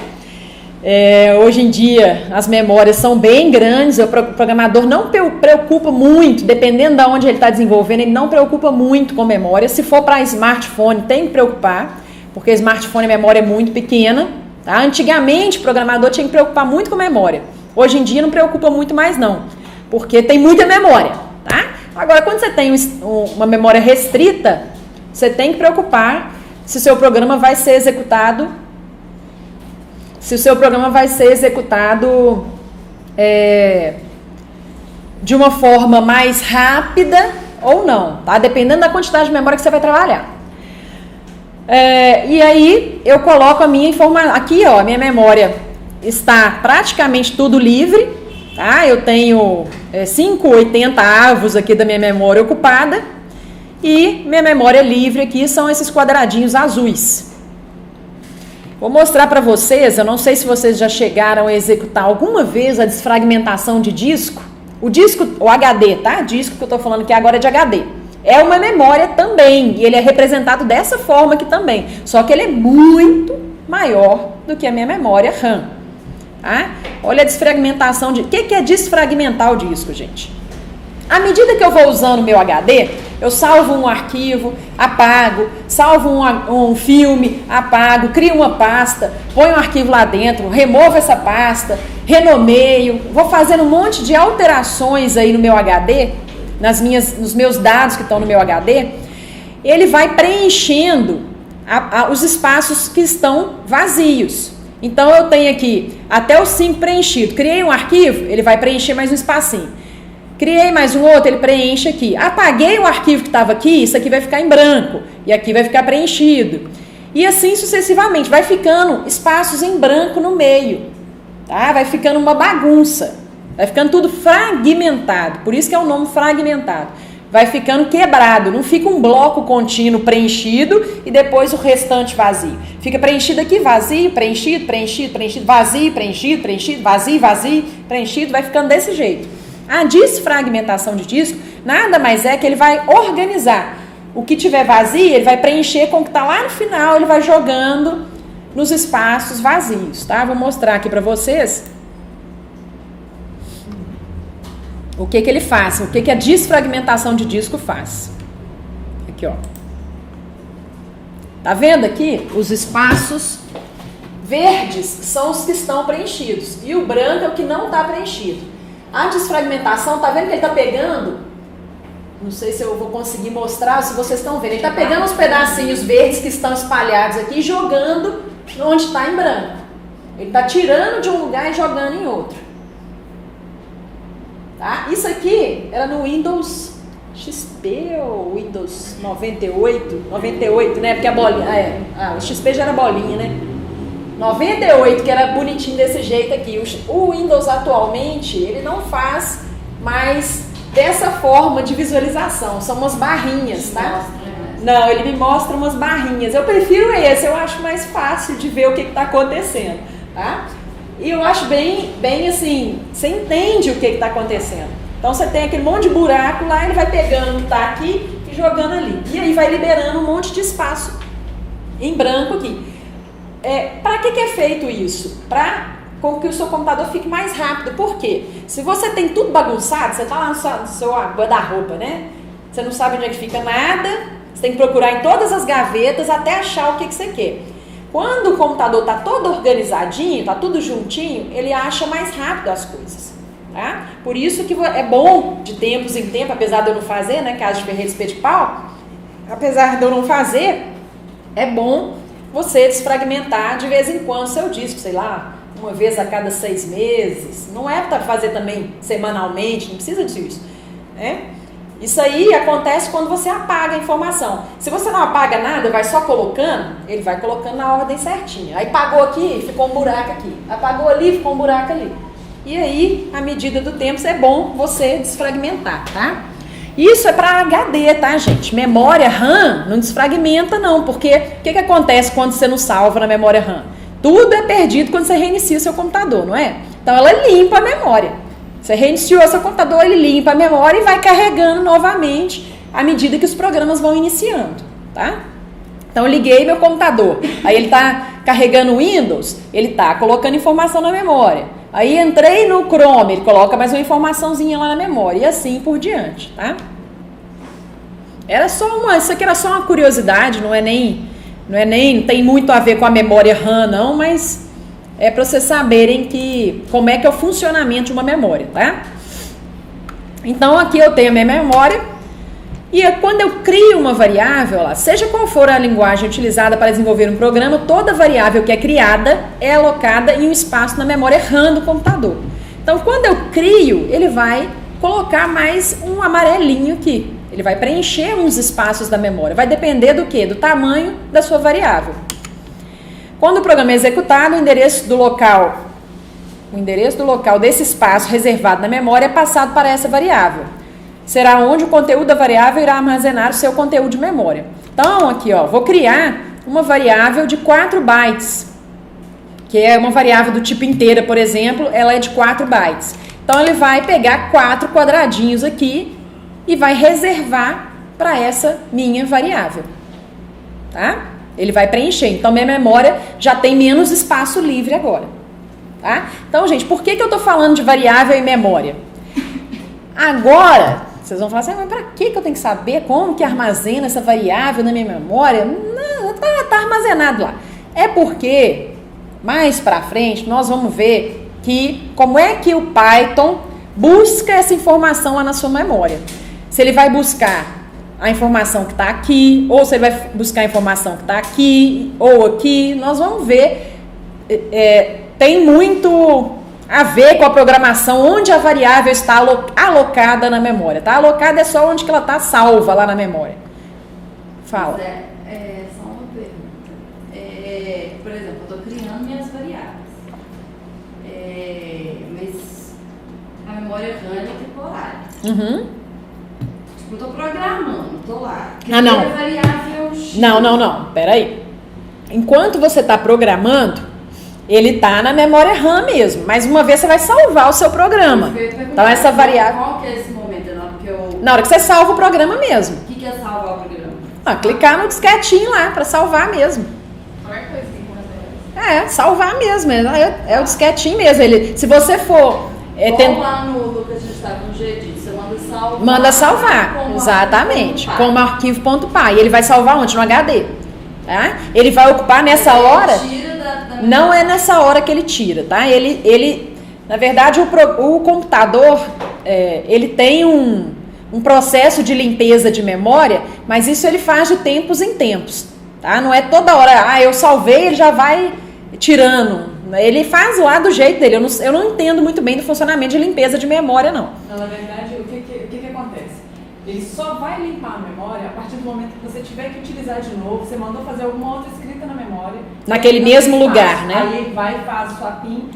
Hoje em dia as memórias são bem grandes, o programador não preocupa muito, dependendo de onde ele está desenvolvendo, ele não preocupa muito com memória. Se for para smartphone, tem que preocupar, porque smartphone a memória é muito pequena, tá? Antigamente o programador tinha que preocupar muito com memória, hoje em dia não preocupa muito mais não, porque tem muita memória, tá? Agora, quando você tem uma memória restrita, você tem que preocupar se o seu programa vai ser executado, de uma forma mais rápida ou não, tá? Dependendo da quantidade de memória que você vai trabalhar. E aí, eu coloco a minha informação. Aqui, ó, a minha memória está praticamente tudo livre. Tá? Eu tenho 580 avos aqui da minha memória ocupada e minha memória livre aqui são esses quadradinhos azuis. Vou mostrar para vocês, eu não sei se vocês já chegaram a executar alguma vez a desfragmentação de disco. O disco, o HD, tá? Disco que eu estou falando aqui agora é de HD. É uma memória também e ele é representado dessa forma aqui também, só que ele é muito maior do que a minha memória RAM. Ah, olha a desfragmentação de... O que é desfragmentar o disco, gente? À medida que eu vou usando o meu HD, eu salvo um arquivo, apago, salvo um filme, apago, crio uma pasta, ponho um arquivo lá dentro, removo essa pasta, renomeio, vou fazendo um monte de alterações aí no meu HD, nos meus dados que estão no meu HD, ele vai preenchendo os espaços que estão vazios. Então, eu tenho aqui até o 5 preenchido. Criei um arquivo, ele vai preencher mais um espacinho. Criei mais um outro, ele preenche aqui. Apaguei o arquivo que estava aqui, isso aqui vai ficar em branco. E aqui vai ficar preenchido. E assim sucessivamente. Vai ficando espaços em branco no meio. Tá? Vai ficando uma bagunça. Vai ficando tudo fragmentado. Por isso que é o nome fragmentado. Vai ficando quebrado, não fica um bloco contínuo preenchido e depois o restante vazio. Fica preenchido aqui, vazio, preenchido, preenchido, preenchido, vazio, preenchido, preenchido, vazio, vazio, preenchido, vai ficando desse jeito. A desfragmentação de disco nada mais é que ele vai organizar o que tiver vazio, ele vai preencher com o que está lá no final, ele vai jogando nos espaços vazios, tá? Vou mostrar aqui para vocês o que ele faz, o que a desfragmentação de disco faz. Aqui, ó. Tá vendo aqui? Os espaços verdes são os que estão preenchidos e o branco é o que não está preenchido. A desfragmentação, tá vendo que ele está pegando? Não sei se eu vou conseguir mostrar, se vocês estão vendo. Ele está pegando os pedacinhos verdes que estão espalhados aqui e jogando onde está em branco. Ele está tirando de um lugar e jogando em outro. Tá? Isso aqui era no Windows XP ou Windows 98, né? Porque a bolinha, o XP já era bolinha, né? 98, que era bonitinho desse jeito aqui. O Windows atualmente, ele não faz mais dessa forma de visualização. São umas barrinhas, tá? Não, ele me mostra umas barrinhas. Eu prefiro esse, eu acho mais fácil de ver o que está acontecendo, tá? E eu acho bem assim, você entende o que está acontecendo. Então você tem aquele monte de buraco lá, ele vai pegando o que está aqui e jogando ali. E aí vai liberando um monte de espaço em branco aqui. Para que é feito isso? Para com que o seu computador fique mais rápido. Por quê? Se você tem tudo bagunçado, você está lá no seu guarda-roupa, né? Você não sabe onde é que fica nada, você tem que procurar em todas as gavetas até achar o que você quer. Quando o computador está todo organizadinho, está tudo juntinho, ele acha mais rápido as coisas. Tá? Por isso que é bom, de tempos em tempos, apesar de eu não fazer, né? Caso de Ferreira Espeto de Pau, apesar de eu não fazer, é bom você desfragmentar de vez em quando seu disco, sei lá, uma vez a cada 6 meses. Não é para fazer também semanalmente, não precisa disso, né? Isso aí acontece quando você apaga a informação. Se você não apaga nada, vai só colocando, ele vai colocando na ordem certinha. Aí apagou aqui, ficou um buraco aqui. Apagou ali, ficou um buraco ali. E aí, à medida do tempo, é bom você desfragmentar, tá? Isso é para HD, tá, gente? Memória RAM não desfragmenta, não. Porque o que acontece quando você não salva na memória RAM? Tudo é perdido quando você reinicia seu computador, não é? Então, ela limpa a memória. Você reiniciou seu computador, ele limpa a memória e vai carregando novamente à medida que os programas vão iniciando, tá? Então, eu liguei meu computador, aí ele está carregando o Windows, ele está colocando informação na memória. Aí entrei no Chrome, ele coloca mais uma informaçãozinha lá na memória e assim por diante, tá? Isso aqui era só uma curiosidade, não tem muito a ver com a memória RAM não, mas é para vocês saberem como é que é o funcionamento de uma memória, tá? Então aqui eu tenho a minha memória e quando eu crio uma variável, seja qual for a linguagem utilizada para desenvolver um programa, toda variável que é criada é alocada em um espaço na memória RAM do computador. Então quando eu crio, ele vai colocar mais um amarelinho aqui. Ele vai preencher uns espaços da memória. Vai depender do quê? Do tamanho da sua variável. Quando o programa é executado, o endereço do local desse espaço reservado na memória é passado para essa variável. Será onde o conteúdo da variável irá armazenar o seu conteúdo de memória. Então, aqui, ó, vou criar uma variável de 4 bytes, que é uma variável do tipo inteira, por exemplo, ela é de 4 bytes. Então, ele vai pegar 4 quadradinhos aqui e vai reservar para essa minha variável, tá? Ele vai preencher. Então, minha memória já tem menos espaço livre agora. Tá? Então, gente, por que eu estou falando de variável e memória? Agora, vocês vão falar assim, mas para que eu tenho que saber como que armazena essa variável na minha memória? Não, tá armazenado lá. É porque, mais para frente, nós vamos ver como é que o Python busca essa informação lá na sua memória. Se ele vai buscar a informação que está aqui, ou se ele vai buscar a informação que está aqui, ou aqui, nós vamos ver, tem muito a ver com a programação, onde a variável está alocada na memória, tá? Alocada é só onde que ela está salva lá na memória. Fala. Só uma pergunta. Por exemplo, eu estou criando minhas variáveis, mas a memória RAM é temporária. Uhum. Eu tô programando, tô lá. Não. Variável X. Não, peraí. Enquanto você está programando, ele tá na memória RAM mesmo, mas uma vez você vai salvar o seu programa. Então essa variável... Qual que é esse momento? Não, porque na hora que você salva o programa mesmo. O que é salvar o programa? Clicar no disquetinho lá para salvar mesmo. Qualquer coisa que acontece. Salvar mesmo. É o disquetinho mesmo. Se você for... Igual lá no Lucas, a gente está com o GD, você manda salvar. Manda salvar, exatamente. Como arquivo.py. E ele vai salvar onde? No HD. Tá? Ele vai ocupar nessa hora... Não é nessa hora que ele tira, tá? Ele na verdade, o computador, ele tem um processo de limpeza de memória, mas isso ele faz de tempos em tempos, tá? Não é toda hora, eu salvei, ele já vai tirando. Ele faz lá do jeito dele. Eu não entendo muito bem do funcionamento de limpeza de memória, não. Na verdade, o que acontece? Ele só vai limpar a memória a partir do momento que você tiver que utilizar de novo, você mandou fazer alguma outra escrita na memória. Naquele mesmo lugar, né? Aí ele vai e faz o swapin,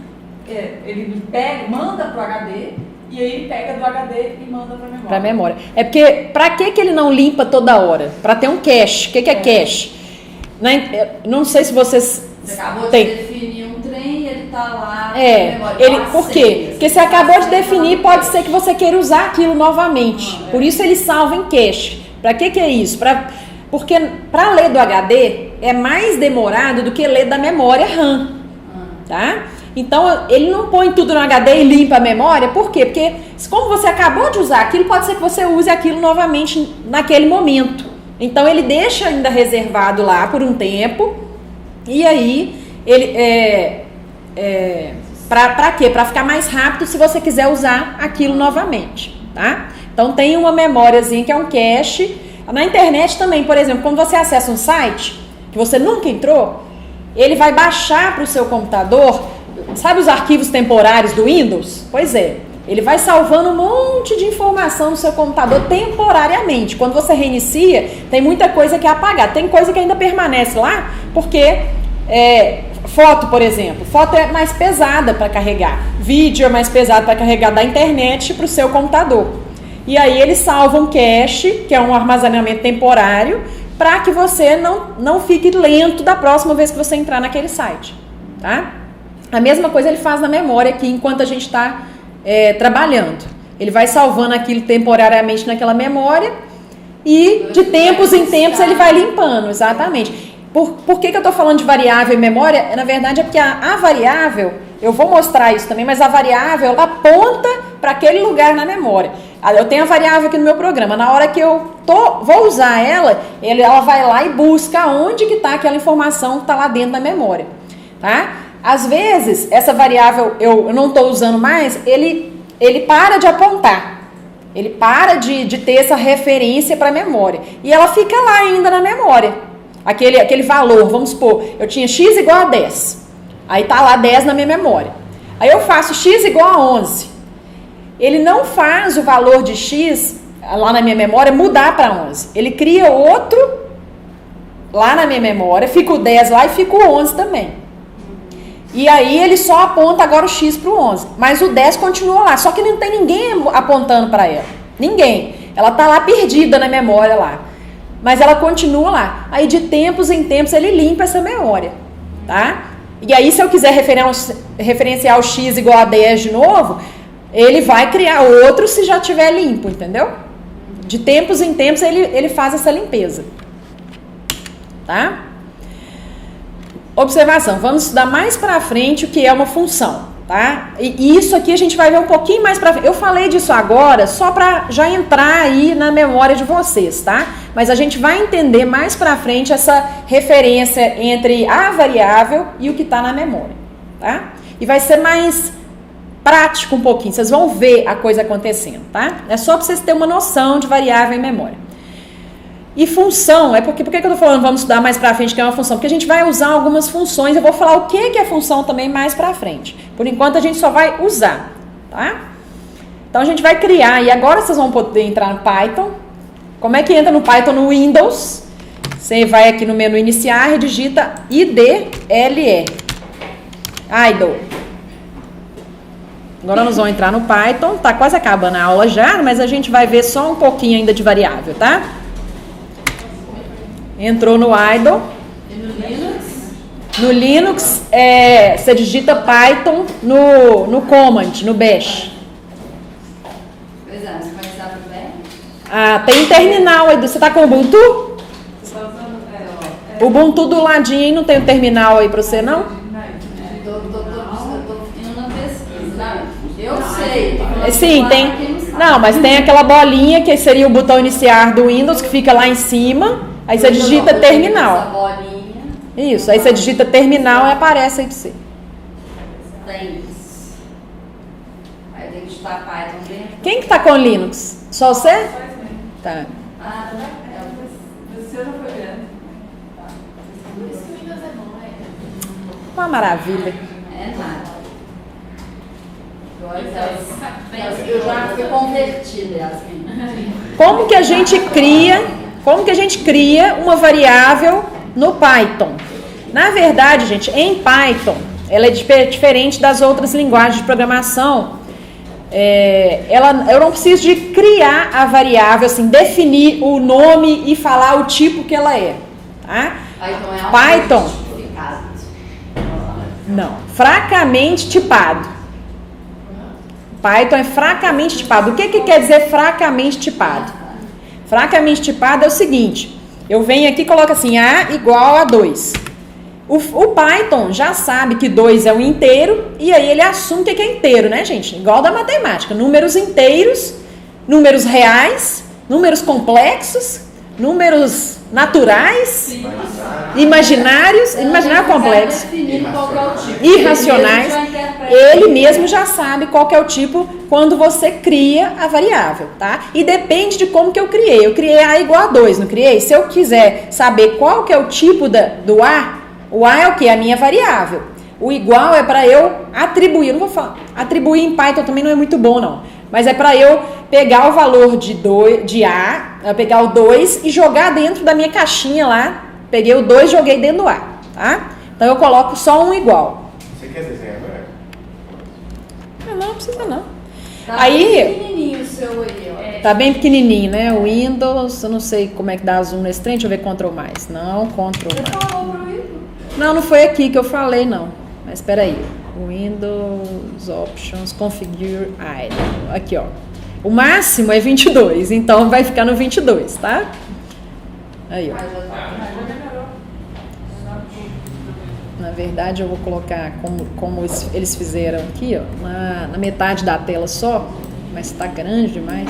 ele pega, manda pro HD, e aí ele pega do HD e manda pra memória. Pra memória. É porque, pra que ele não limpa toda hora? Pra ter um cache. O que é cache? Não sei se vocês... Você acabou de definir um trem e ele tá lá na memória. Por quê? Porque você acabou de definir, pode ser que você queira usar aquilo novamente. Por isso ele salva em cache. Pra que é isso? Porque para ler do HD é mais demorado do que ler da memória RAM. Tá? Então ele não põe tudo no HD e limpa a memória. Por quê? Porque como você acabou de usar aquilo, pode ser que você use aquilo novamente naquele momento. Então ele deixa ainda reservado lá por um tempo. E aí, para quê? Para ficar mais rápido se você quiser usar aquilo novamente, tá? Então tem uma memóriazinha que é um cache. Na internet também, por exemplo, quando você acessa um site que você nunca entrou, ele vai baixar para o seu computador, sabe os arquivos temporários do Windows? Pois é, ele vai salvando um monte de informação no seu computador temporariamente. Quando você reinicia, tem muita coisa que é apagada. Tem coisa que ainda permanece lá, porque foto, por exemplo. Foto é mais pesada para carregar. Vídeo é mais pesado para carregar da internet para o seu computador. E aí ele salva um cache, que é um armazenamento temporário, para que você não fique lento da próxima vez que você entrar naquele site. Tá? A mesma coisa ele faz na memória aqui, enquanto a gente está... trabalhando. Ele vai salvando aquilo temporariamente naquela memória e de tempos em tempos ele vai limpando, exatamente. Por que eu estou falando de variável e memória? Na verdade é porque a variável, eu vou mostrar isso também, mas a variável ela aponta para aquele lugar na memória. Eu tenho a variável aqui no meu programa, na hora que eu vou usar ela vai lá e busca onde que está aquela informação que está lá dentro da memória, tá? Às vezes, essa variável eu não estou usando mais, ele para de apontar. Ele para de ter essa referência para a memória. E ela fica lá ainda na memória. Aquele valor, vamos supor, eu tinha x igual a 10. Aí está lá 10 na minha memória. Aí eu faço x igual a 11. Ele não faz o valor de x lá na minha memória mudar para 11. Ele cria outro lá na minha memória, fica o 10 lá e fica o 11 também. E aí ele só aponta agora o X para o 11. Mas o 10 continua lá. Só que não tem ninguém apontando para ela. Ninguém. Ela está lá perdida na memória lá. Mas ela continua lá. Aí de tempos em tempos ele limpa essa memória. Tá? E aí se eu quiser referenciar o X igual a 10 de novo, ele vai criar outro se já tiver limpo. Entendeu? De tempos em tempos ele faz essa limpeza. Tá? Observação, vamos estudar mais pra frente o que é uma função, tá? E isso aqui a gente vai ver um pouquinho mais pra frente. Eu falei disso agora só pra já entrar aí na memória de vocês, tá? Mas a gente vai entender mais pra frente essa referência entre a variável e o que tá na memória, tá? E vai ser mais prático um pouquinho, vocês vão ver a coisa acontecendo, tá? É só pra vocês terem uma noção de variável e memória. E função, por que eu tô falando vamos estudar mais pra frente que é uma função? Porque a gente vai usar algumas funções, eu vou falar o que é função também mais pra frente. Por enquanto a gente só vai usar, tá? Então a gente vai criar, e agora vocês vão poder entrar no Python. Como é que entra no Python no Windows? Você vai aqui no menu iniciar e digita IDLE. Idle. Agora nós vamos entrar no Python, tá quase acabando a aula já, mas a gente vai ver só um pouquinho ainda de variável, tá? Entrou no idle. E no Linux? No Linux, você digita Python no command, no bash. Pois é, você vai usar no bash? Tem terminal aí. Você tá com o Ubuntu? O Ubuntu do ladinho aí não tem o terminal aí pra você, não? Tô indo na pesquisa. Eu sei. Sim, tem. Não, mas tem aquela bolinha que seria o botão iniciar do Windows que fica lá em cima. Aí você digita Essa terminal. bolinha. Isso, aí você digita terminal e aparece aí pra você. Tem isso. Aí tem que digitar Python dentro. Quem que tá com Linux? Só você? Faz mesmo. Tá. Ah, Mas o seu já foi grande. Por isso que o Windows é bom, Uma maravilha. é nada. Eu já fui convertida, Yasmin. Como que a gente cria uma variável no Python? Na verdade, gente, em Python, ela é diferente das outras linguagens de programação. Eu não preciso de criar a variável, assim, definir o nome e falar o tipo que ela é. Tá? Python, não, fracamente tipado. Python é fracamente tipado. O que quer dizer fracamente tipado? Fracamente tipado é o seguinte: eu venho aqui e coloco assim, A igual a 2. O Python já sabe que 2 é um inteiro, e aí ele assume que é inteiro, né, gente? Igual da matemática. Números inteiros, números reais, números complexos, números naturais, imaginários, imaginário complexo, irracionais. Ele mesmo já sabe qual que é o tipo quando você cria a variável, tá? E depende de como que eu criei. Eu criei A igual a 2, não criei? Se eu quiser saber qual que é o tipo do A, o A é o que? A minha variável. O igual é para eu atribuir. Eu não vou falar. Atribuir em Python também não é muito bom, não. Mas é para eu pegar o valor de A, pegar o 2 e jogar dentro da minha caixinha lá. Peguei o 2 e joguei dentro do A, tá? Então eu coloco só um igual. Você quer desenhar agora? Não precisa não. Tá Aí, bem pequenininho o seu aí, ó. tá bem pequenininho, né? O Windows, eu não sei como é que dá zoom nesse trem. Deixa eu ver Ctrl+. Não, Ctrl+. Você falou pro Windows? Não foi aqui que eu falei, não. Mas espera aí. Windows Options Configure Item. Aqui, ó. O máximo é 22, então vai ficar no 22, tá? Aí, ó. Na verdade, eu vou colocar como eles fizeram aqui, ó, na metade da tela só, mas tá grande demais.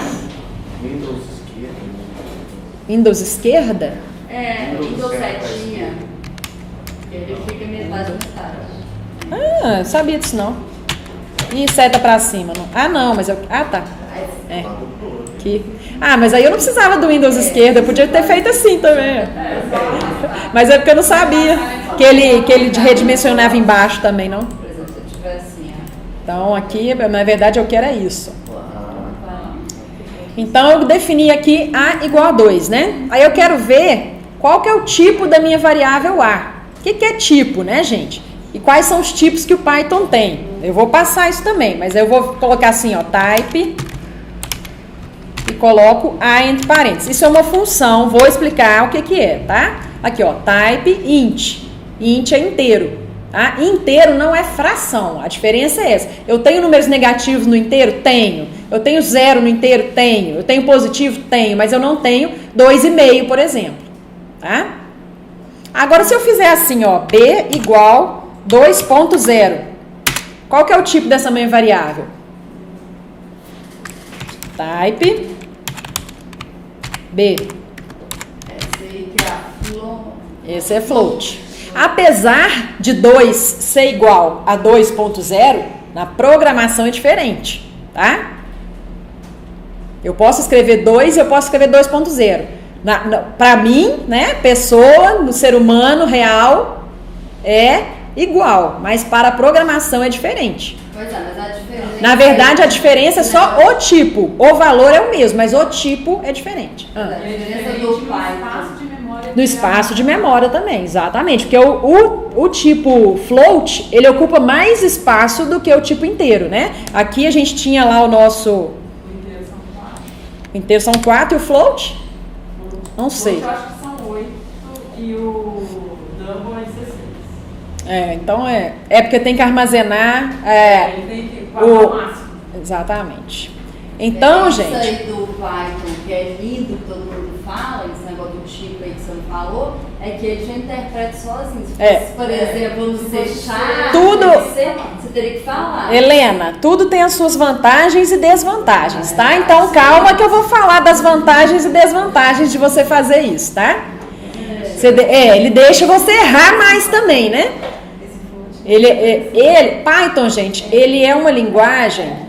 Windows esquerda. Windows esquerda? Windows setinha. Ele fica metade. Ah, sabia disso não. E seta pra cima? Não? Ah, não, mas eu... Ah, tá. É. Aqui. Ah, mas aí eu não precisava do Windows esquerda, eu podia ter feito assim também. Mas é porque eu não sabia que ele redimensionava embaixo também, não? Por exemplo, se eu tiver assim, ó. Então aqui, na verdade, eu quero é isso. Então eu defini aqui A igual a 2, né? Aí eu quero ver qual que é o tipo da minha variável A. O que é tipo, né, gente? E quais são os tipos que o Python tem? Eu vou passar isso também, mas eu vou colocar assim, ó, type e coloco A entre parênteses. Isso é uma função, vou explicar o que é, tá? Aqui, ó, type int. Int é inteiro, tá? Inteiro não é fração, a diferença é essa. Eu tenho números negativos no inteiro? Tenho. Eu tenho 0 no inteiro? Tenho. Eu tenho positivo? Tenho, mas eu não tenho 2,5, por exemplo, tá? Agora, se eu fizer assim, ó, B igual 2.0, qual que é o tipo dessa minha variável? Type B. Esse é float. Apesar de 2 ser igual a 2.0, na programação é diferente, tá? Eu posso escrever 2 e eu posso escrever 2.0. Para mim, né, pessoa, no ser humano real, é igual, mas para a programação é diferente. Pois é, mas a diferença... Na verdade, a diferença é só o tipo. O valor é o mesmo, mas o tipo é diferente. A diferença do Python... No espaço de memória também, exatamente. Porque o tipo float, ele ocupa mais espaço do que o tipo inteiro, né? Aqui a gente tinha lá o nosso... O inteiro são 4. O inteiro são 4 e o float? Não sei. Eu acho que são 8 e o double é 16. Então é porque tem que armazenar Ele tem que pagar o máximo. Exatamente. Então, Isso gente... aí do Python, que é lindo, que todo mundo fala, esse negócio do tipo aí que você não falou, é que ele já interpreta sozinho. Se fosse, por exemplo, no C Sharp, Tudo- você teria que falar. Helena, tudo tem as suas vantagens e desvantagens, tá? Então calma que eu vou falar das vantagens e desvantagens de você fazer isso, tá? Ele deixa você errar mais também, né? Python, gente, ele é uma linguagem...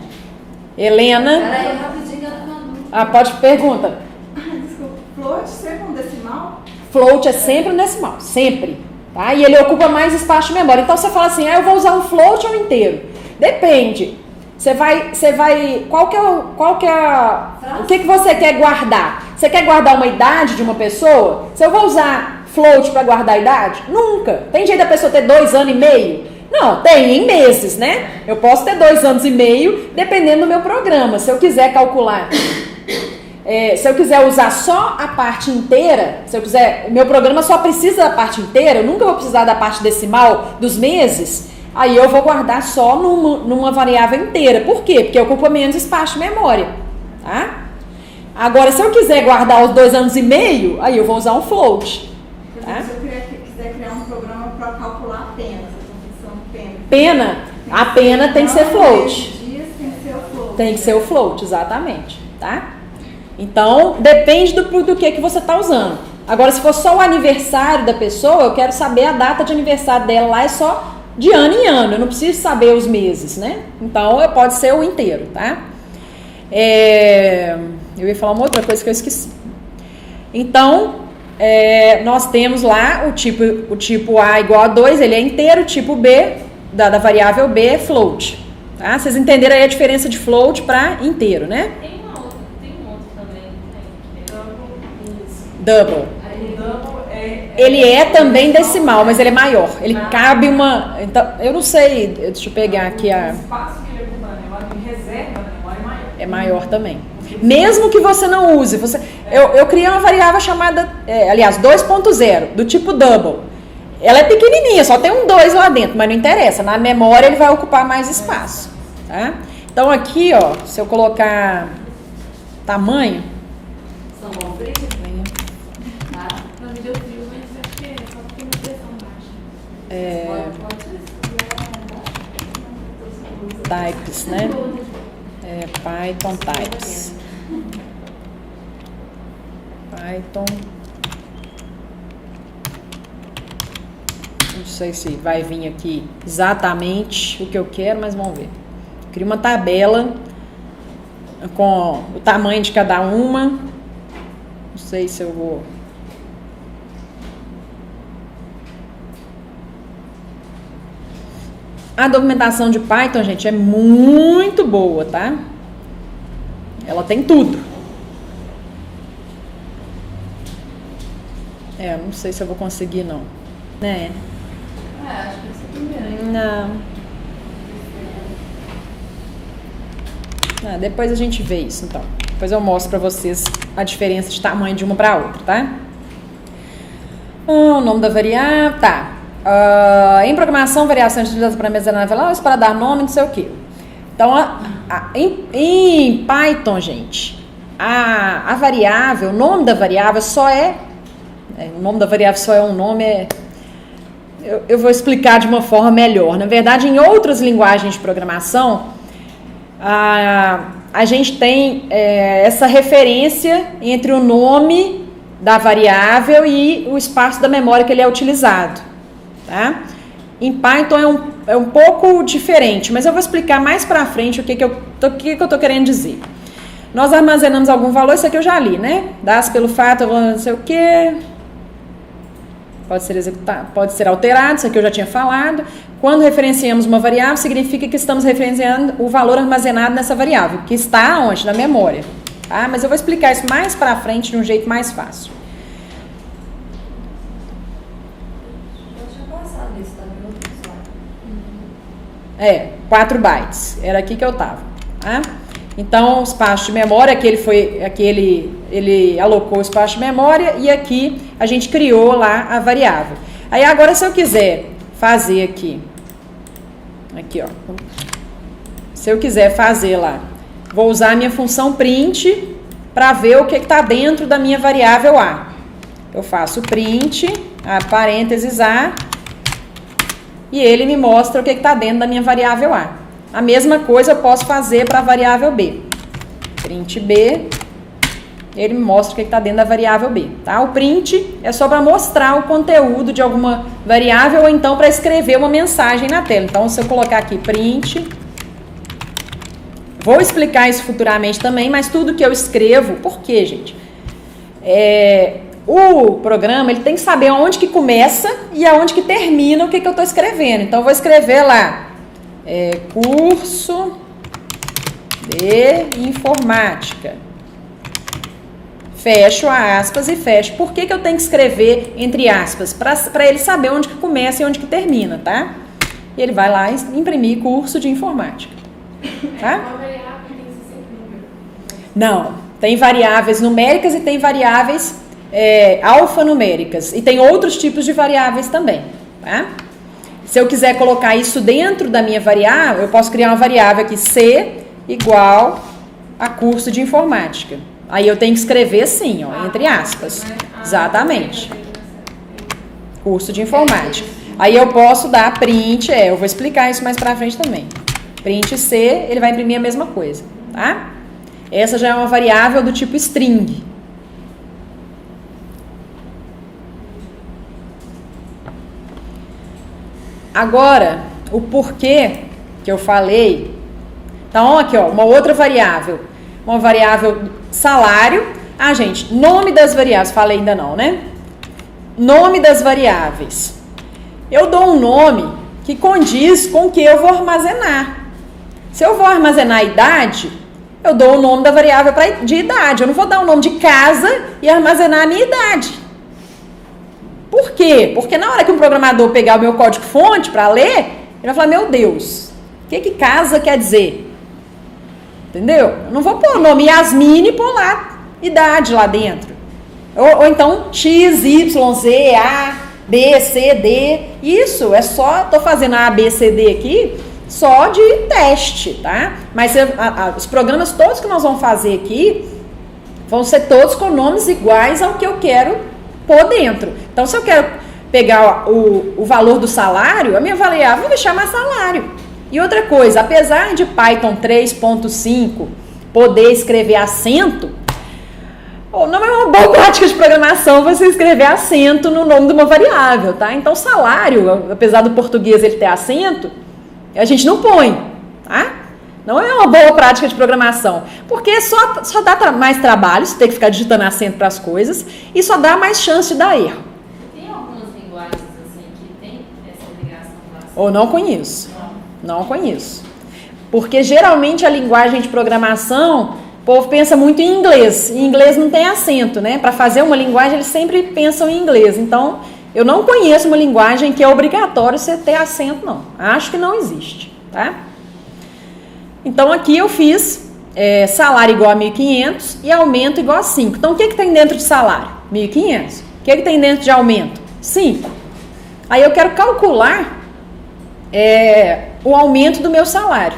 Helena... Peraí, rapidinho, eu tô falando. Pode pergunta. Desculpa, float sempre um decimal? Float é sempre um decimal, sempre. Tá? E ele ocupa mais espaço de memória. Então você fala assim, eu vou usar um float ou inteiro? Depende. Você vai, o que você quer guardar? Você quer guardar uma idade de uma pessoa? Se eu vou usar float para guardar a idade? Nunca. Tem jeito da pessoa ter 2 anos e meio? Não, tem em meses, né? Eu posso ter 2 anos e meio, dependendo do meu programa. Se eu quiser calcular, se eu quiser usar só a parte inteira, o meu programa só precisa da parte inteira, eu nunca vou precisar da parte decimal dos meses, aí eu vou guardar só numa variável inteira. Por quê? Porque ocupa menos espaço de memória, tá? Agora, se eu quiser guardar os 2 anos e meio, aí eu vou usar um float. Por exemplo, se eu quiser criar um programa para calcular apenas, A pena tem que ser float. dias tem que ser o float. Tem que ser o float, exatamente, tá? Então, depende do que você está usando. Agora, se for só o aniversário da pessoa, eu quero saber a data de aniversário dela lá, é só de ano em ano, eu não preciso saber os meses, né? Então, pode ser o inteiro, tá? Eu ia falar uma outra coisa que eu esqueci. Então, nós temos lá o tipo A igual a 2, ele é inteiro, o tipo B, da variável B é float. Tá? Vocês entenderam aí a diferença de float para inteiro, né? Tem um outro também, que é Double. Aí o double Ele é também decimal, mas ele é maior. Ele cabe uma... Então, eu não sei, deixa eu pegar aqui O a... espaço que ele ocupa na memória, em reserva na memória, é maior. É maior também. Mesmo que você não use. Eu criei uma variável chamada, 2.0, do tipo double. Ela é pequenininha, só tem um 2 lá dentro, mas não interessa. Na memória ele vai ocupar mais espaço. Tá? Então aqui, ó, se eu colocar tamanho... São bom frio? Tá? Pra mim deu frio, mas é porque só porque minha pressão baixa. Types, né? Python types. Python. Não sei se vai vir aqui exatamente o que eu quero, mas vamos ver. Crio uma tabela com o tamanho de cada uma. Não sei se eu vou... A documentação de Python, gente, é muito boa, tá? Ela tem tudo. Não sei se eu vou conseguir, não. Né? Acho que esse é o primeiro. Não. Depois a gente vê isso, então. Depois eu mostro pra vocês a diferença de tamanho de uma pra outra, tá? O nome da variável, tá. Em programação, variação utilizada para armazenar variáveis para dar nome, não sei o que. Então, em Python, gente, a variável, o nome da variável só o nome da variável só é um nome, eu vou explicar de uma forma melhor. Na verdade, em outras linguagens de programação, a gente tem essa referência entre o nome da variável e o espaço da memória que ele é utilizado. Tá? Em Python é um pouco diferente, mas eu vou explicar mais pra frente o que eu tô querendo dizer. Nós armazenamos algum valor, isso aqui eu já li, né? Dá-se pelo fato, não sei o que, pode ser executado, pode ser alterado, isso aqui eu já tinha falado. Quando referenciamos uma variável, significa que estamos referenciando o valor armazenado nessa variável, que está onde? Na memória. Tá? Mas eu vou explicar isso mais pra frente de um jeito mais fácil. 4 bytes. Era aqui que eu tava. Tá? Então, o espaço de memória, ele alocou o espaço de memória e aqui a gente criou lá a variável. Aí agora, se eu quiser fazer aqui, ó. Se eu quiser fazer lá, vou usar a minha função print para ver o que está dentro da minha variável A. Eu faço print, parênteses A, e ele me mostra o que está dentro da minha variável A. A mesma coisa eu posso fazer para a variável B. Print B, ele me mostra o que está dentro da variável B. Tá? O print é só para mostrar o conteúdo de alguma variável ou então para escrever uma mensagem na tela. Então, se eu colocar aqui print, vou explicar isso futuramente também, mas tudo que eu escrevo, por quê, gente? O programa ele tem que saber aonde que começa e aonde que termina o que eu estou escrevendo. Então, eu vou escrever lá, curso de informática. Fecho aspas e fecho. Por que eu tenho que escrever entre aspas? Para ele saber onde que começa e onde que termina, tá? E ele vai lá imprimir curso de informática. Tá? Não, tem variáveis numéricas e tem variáveis alfanuméricas. E tem outros tipos de variáveis também, tá? Se eu quiser colocar isso dentro da minha variável, eu posso criar uma variável aqui, C igual a curso de informática. Aí eu tenho que escrever assim, ó, entre aspas. Exatamente. Curso de informática. Aí eu posso dar print, eu vou explicar isso mais pra frente também. Print C, ele vai imprimir a mesma coisa, tá? Essa já é uma variável do tipo string. Agora, o porquê que eu falei. Então, aqui, ó, uma outra variável. Uma variável salário. Ah, gente, nome das variáveis. Falei ainda não, né? Nome das variáveis. Eu dou um nome que condiz com o que eu vou armazenar. Se eu vou armazenar a idade, eu dou o nome da variável de idade. Eu não vou dar o nome de casa e armazenar a minha idade. Por quê? Porque na hora que um programador pegar o meu código-fonte para ler, ele vai falar, meu Deus, o que casa quer dizer? Entendeu? Eu não vou pôr o nome Yasmine e pôr lá idade lá dentro. Ou então X, Y, Z, A, B, C, D. Isso, é só, tô fazendo A, B, C, D aqui, só de teste, tá? Mas os programas todos que nós vamos fazer aqui vão ser todos com nomes iguais ao que eu quero pôr dentro. Então, se eu quero pegar o valor do salário, a minha variável vai chamar salário. E outra coisa, apesar de Python 3.5 poder escrever acento, não é uma boa prática de programação você escrever acento no nome de uma variável, tá? Então, salário, apesar do português ele ter acento, a gente não põe, tá? Não é uma boa prática de programação, porque só dá mais trabalho, você tem que ficar digitando acento para as coisas, e só dá mais chance de dar erro. Tem algumas linguagens assim que tem essa ligação com acento? Ou não conheço. Não conheço. Porque geralmente a linguagem de programação, o povo pensa muito em inglês. E inglês não tem acento, né? Para fazer uma linguagem, eles sempre pensam em inglês. Então, eu não conheço uma linguagem que é obrigatório você ter acento, não. Acho que não existe, tá? Então, aqui eu fiz salário igual a 1.500 e aumento igual a 5. Então, o que tem dentro de salário? 1.500. O que tem dentro de aumento? 5. Aí eu quero calcular o aumento do meu salário.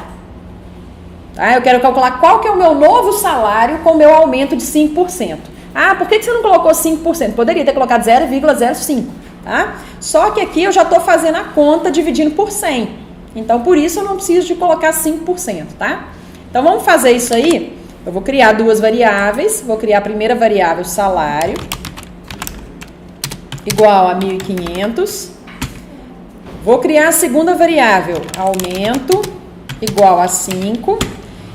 Tá? Eu quero calcular qual que é o meu novo salário com o meu aumento de 5%. Ah, por que você não colocou 5%? Poderia ter colocado 0,05. Tá? Só que aqui eu já estou fazendo a conta dividindo por 100. Então, por isso eu não preciso de colocar 5%, tá? Então, vamos fazer isso aí. Eu vou criar duas variáveis. Vou criar a primeira variável, salário, igual a 1.500. Vou criar a segunda variável, aumento, igual a 5.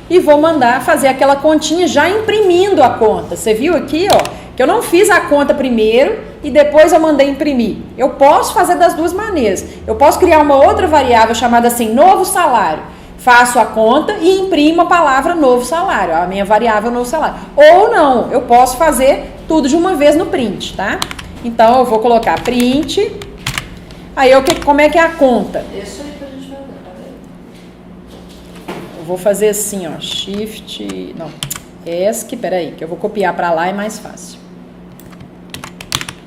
E vou mandar fazer aquela continha já imprimindo a conta. Você viu aqui, ó, que eu não fiz a conta primeiro e depois eu mandei imprimir. Eu posso fazer das duas maneiras. Eu posso criar uma outra variável chamada assim, novo salário. Faço a conta e imprimo a palavra novo salário, a minha variável novo salário. Ou não, eu posso fazer tudo de uma vez no print, tá? Então, eu vou colocar print. Aí, como é que é a conta? Deixa aí pra gente fazer, tá vendo? Eu vou fazer assim, ó, shift, não, ESC, peraí, que eu vou copiar pra lá, é mais fácil.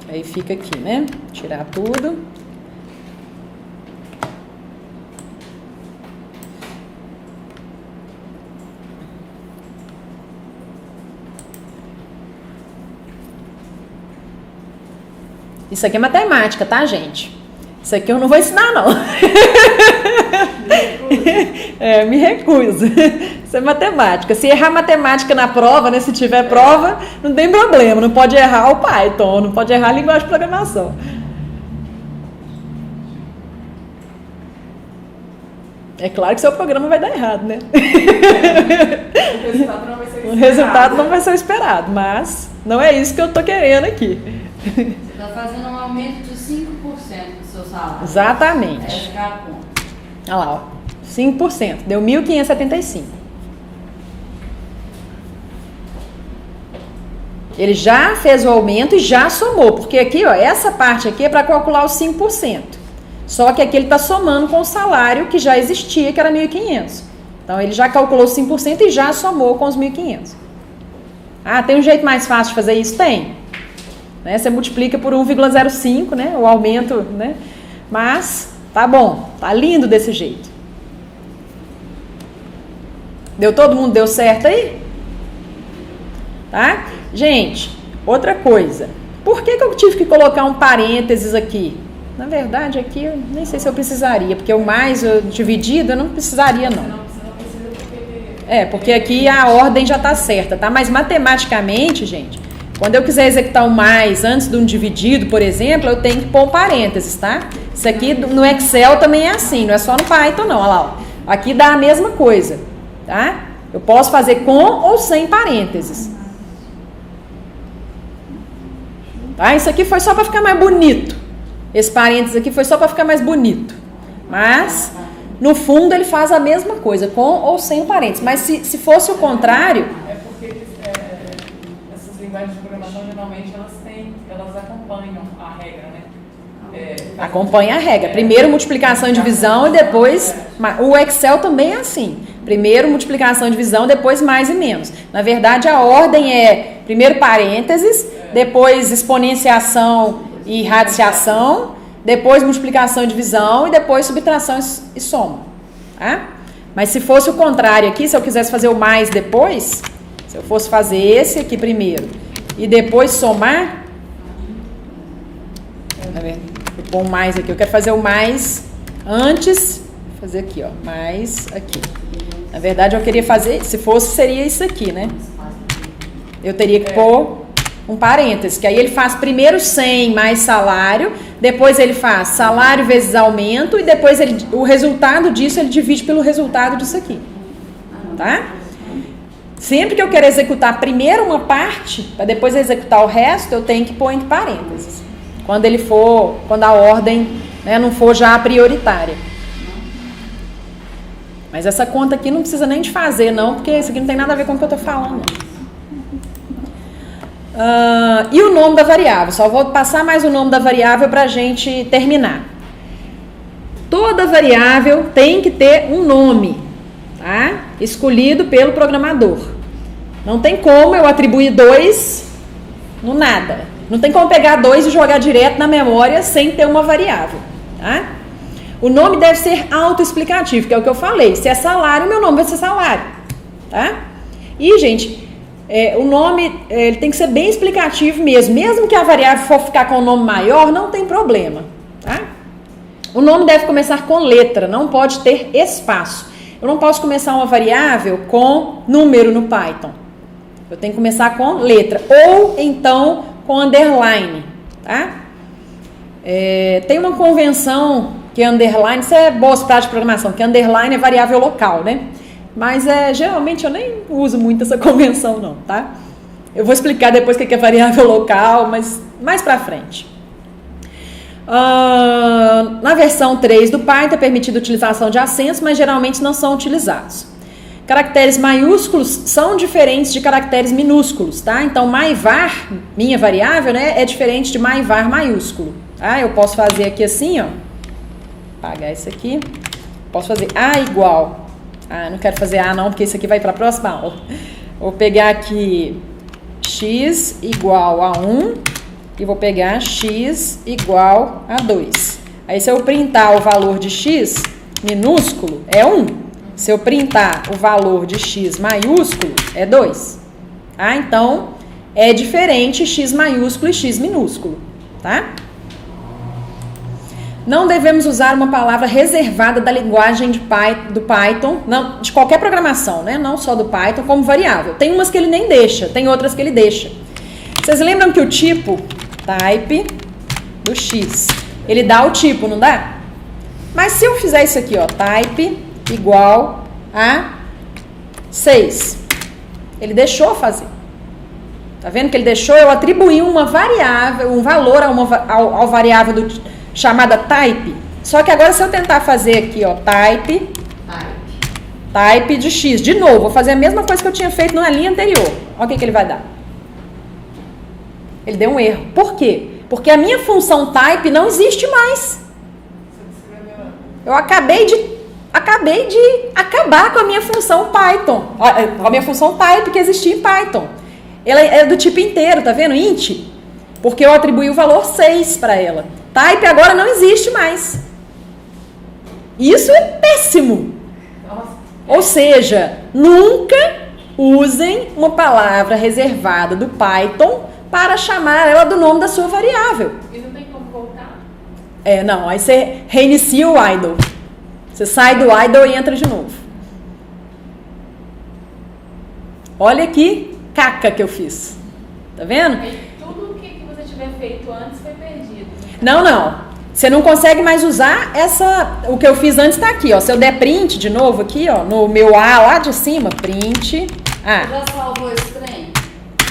Aí fica aqui, né? Tirar tudo. Isso aqui é matemática, tá, gente? Isso aqui eu não vou ensinar, não. Me recuso. Isso é matemática. Se errar matemática na prova, né? Se tiver prova, não tem problema. Não pode errar o Python, não pode errar a linguagem de programação. É claro que seu programa vai dar errado, né? O resultado não vai ser o esperado, mas não é isso que eu tô querendo aqui. Você está fazendo um aumento de 5% do seu salário. Exatamente. Essa é a conta. Olha lá, ó. 5%. Deu 1.575. Ele já fez o aumento e já somou. Porque aqui, ó, essa parte aqui é para calcular os 5%. Só que aqui ele está somando com o salário que já existia, que era 1.500. Então, ele já calculou os 5% e já somou com os 1.500. Ah, tem um jeito mais fácil de fazer isso? Tem. Né? Você multiplica por 1,05, né? O aumento, né? Mas, tá bom. Tá lindo desse jeito. Todo mundo deu certo aí? Tá? Gente, outra coisa. Por que eu tive que colocar um parênteses aqui? Na verdade, aqui eu nem sei se eu precisaria, porque o mais dividido eu não precisaria, não. Porque aqui a ordem já está certa, tá? Mas matematicamente, gente, quando eu quiser executar o mais antes de um dividido, por exemplo, eu tenho que pôr um parênteses, tá? Isso aqui no Excel também é assim, não é só no Python, não. Olha lá, ó. Aqui dá a mesma coisa, tá? Eu posso fazer com ou sem parênteses. Tá? Isso aqui foi só para ficar mais bonito. Esse parênteses aqui foi só para ficar mais bonito. Mas, no fundo, ele faz a mesma coisa, com ou sem parênteses. Mas se fosse o contrário... É porque essas linguagens de programação, geralmente, elas acompanham a regra, né? Acompanha a regra. Primeiro multiplicação e divisão e depois... O Excel também é assim. Primeiro multiplicação e divisão, depois mais e menos. Na verdade, a ordem é primeiro parênteses, depois exponenciação e radiciação, depois multiplicação e divisão e depois subtração e soma. Tá? Mas se fosse o contrário aqui, se eu quisesse fazer o mais depois, se eu fosse fazer esse aqui primeiro e depois somar, tá vendo? Vou pôr um mais aqui, eu quero fazer o mais antes, fazer aqui, ó, mais aqui. Na verdade, eu queria fazer, se fosse, seria isso aqui, né? Eu teria que pôr um parênteses, que aí ele faz primeiro 100 mais salário, depois ele faz salário vezes aumento e depois o resultado disso ele divide pelo resultado disso aqui. Tá? Sempre que eu quero executar primeiro uma parte, para depois executar o resto, eu tenho que pôr entre parênteses. Quando a ordem, né, não for já prioritária. Mas essa conta aqui não precisa nem de fazer, não, porque isso aqui não tem nada a ver com o que eu estou falando. E o nome da variável? Só vou passar mais o nome da variável para a gente terminar. Toda variável tem que ter um nome, tá? Escolhido pelo programador. Não tem como eu atribuir 2 no nada. Não tem como pegar 2 e jogar direto na memória sem ter uma variável, tá? O nome deve ser autoexplicativo, que é o que eu falei. Se é salário, meu nome vai ser salário, tá? E, gente, o nome ele tem que ser bem explicativo mesmo. Mesmo que a variável for ficar com um nome maior, não tem problema, tá? O nome deve começar com letra, não pode ter espaço. Eu não posso começar uma variável com número no Python. Eu tenho que começar com letra. Ou, então, com underline, tá? Tem uma convenção que underline, isso é boas práticas de programação, que underline é variável local, né? Mas geralmente eu nem uso muito essa convenção não, tá? Eu vou explicar depois o que é variável local, mas mais pra frente. Na versão 3 do Python é permitida a utilização de acentos, mas geralmente não são utilizados. Caracteres maiúsculos são diferentes de caracteres minúsculos, tá? Então, myvar, minha variável, né, é diferente de myvar maiúsculo. Tá? Eu posso fazer aqui assim, ó. Apagar isso aqui. Posso fazer A igual. Não quero fazer A não, porque isso aqui vai para a próxima aula. Vou pegar aqui x igual a 1 e vou pegar x igual a 2. Aí se eu printar o valor de x minúsculo, é 1. Se eu printar o valor de x maiúsculo, é 2. Tá? Então, é diferente x maiúsculo e x minúsculo. Tá? Não devemos usar uma palavra reservada da linguagem do Python, não, de qualquer programação, né? Não só do Python, como variável. Tem umas que ele nem deixa, tem outras que ele deixa. Vocês lembram que o tipo, type do X, ele dá o tipo, não dá? Mas se eu fizer isso aqui, ó, type igual a 6, ele deixou fazer. Tá vendo que ele deixou eu atribuir uma variável, um valor ao variável chamada type. Só que agora se eu tentar fazer aqui, ó, type de X, de novo, vou fazer a mesma coisa que eu tinha feito na linha anterior. Olha o que ele vai dar. Ele deu um erro. Por quê? Porque a minha função type não existe mais. Eu acabei de acabar com a minha função Python, com a minha função type que existia em Python. Ela é do tipo inteiro, tá vendo? Int. Porque eu atribuí o valor 6 para ela. Type agora não existe mais. Isso é péssimo. Ou seja, nunca usem uma palavra reservada do Python para chamar ela do nome da sua variável. E não tem como voltar? Não, aí você reinicia o idle. Você sai do idle e entra de novo. Olha que caca que eu fiz. Tá vendo? Aí tudo o que você tiver feito antes foi perdido. Não. Você não consegue mais usar o que eu fiz antes tá aqui, ó. Se eu der print de novo aqui, ó, no meu A lá de cima, print A. Já salvou esse trem?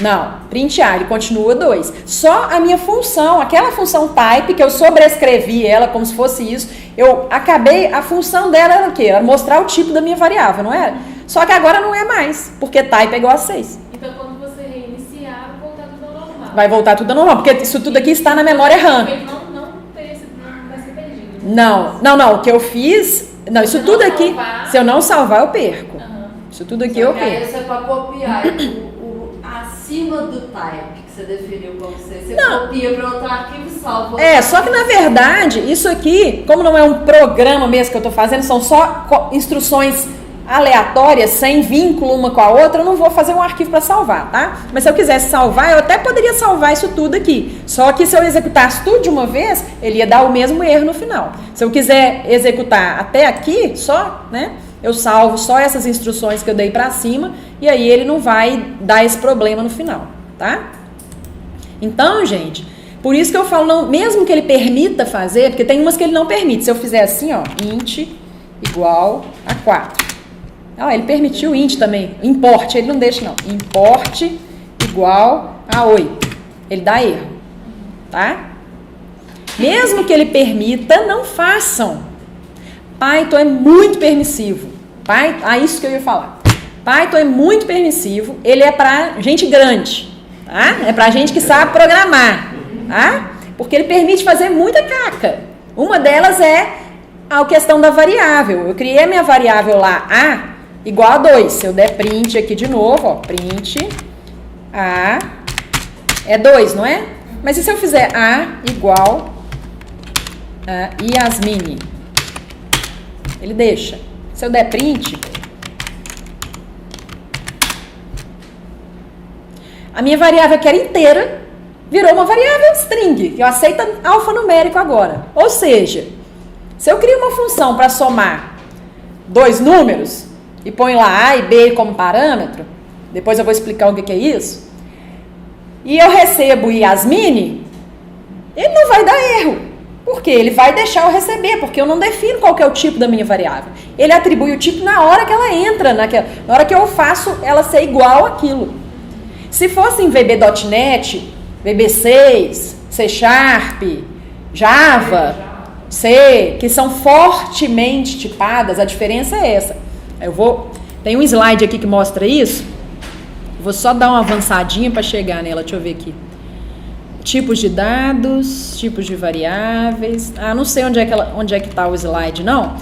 Não, print A, ele continua 2. Só a minha função, aquela função type, que eu sobrescrevi ela como se fosse isso, a função dela era o quê? Era mostrar o tipo da minha variável, não era? Só que agora não é mais, porque type é igual a 6. Então quando você reiniciar, vai voltar tudo ao normal. Vai voltar tudo ao normal, porque isso tudo aqui está na memória RAM. Não vai ser perdido. Não, o que eu fiz... Não, isso tudo aqui, se eu não salvar, eu perco. Isso tudo aqui eu perco. Isso é para copiar acima do type que você definiu como você Não. copia para outro arquivo e salva. Só que na verdade, isso aqui, como não é um programa mesmo que eu estou fazendo, são só instruções aleatórias, sem vínculo uma com a outra, eu não vou fazer um arquivo para salvar, tá? Mas se eu quisesse salvar, eu até poderia salvar isso tudo aqui. Só que se eu executasse tudo de uma vez, ele ia dar o mesmo erro no final. Se eu quiser executar até aqui, só, né? Eu salvo só essas instruções que eu dei para cima e aí ele não vai dar esse problema no final, tá? Então, gente, por isso que eu falo, não, mesmo que ele permita fazer, porque tem umas que ele não permite. Se eu fizer assim, ó, int igual a 4. Ele permitiu int também, import, ele não deixa não. Import igual a 8. Ele dá erro, tá? Mesmo que ele permita, não façam. Python é muito permissivo. Isso que eu ia falar. Python é muito permissivo, ele é pra gente grande, tá? É pra gente que sabe programar, tá? Porque ele permite fazer muita caca. Uma delas é a questão da variável. Eu criei a minha variável lá, A, igual a 2. Se eu der print aqui de novo, ó, print A é 2, não é? Mas e se eu fizer A igual a Yasmine? Ele deixa. Se eu der print, a minha variável que era inteira virou uma variável string, que eu aceito alfanumérico agora. Ou seja, se eu crio uma função para somar dois números e põe lá A e B como parâmetro, depois eu vou explicar o que é isso, e eu recebo Yasmine, ele não vai dar erro. Porque ele vai deixar eu receber, porque eu não defino qual que é o tipo da minha variável. Ele atribui o tipo na hora que ela entra, na hora que eu faço ela ser igual àquilo. Se fosse em VB.NET, VB6, C Sharp, Java, C, que são fortemente tipadas, a diferença é essa. Tem um slide aqui que mostra isso. Vou só dar uma avançadinha para chegar nela, deixa eu ver aqui. Tipos de dados, tipos de variáveis. Não sei onde é que tá o slide, não.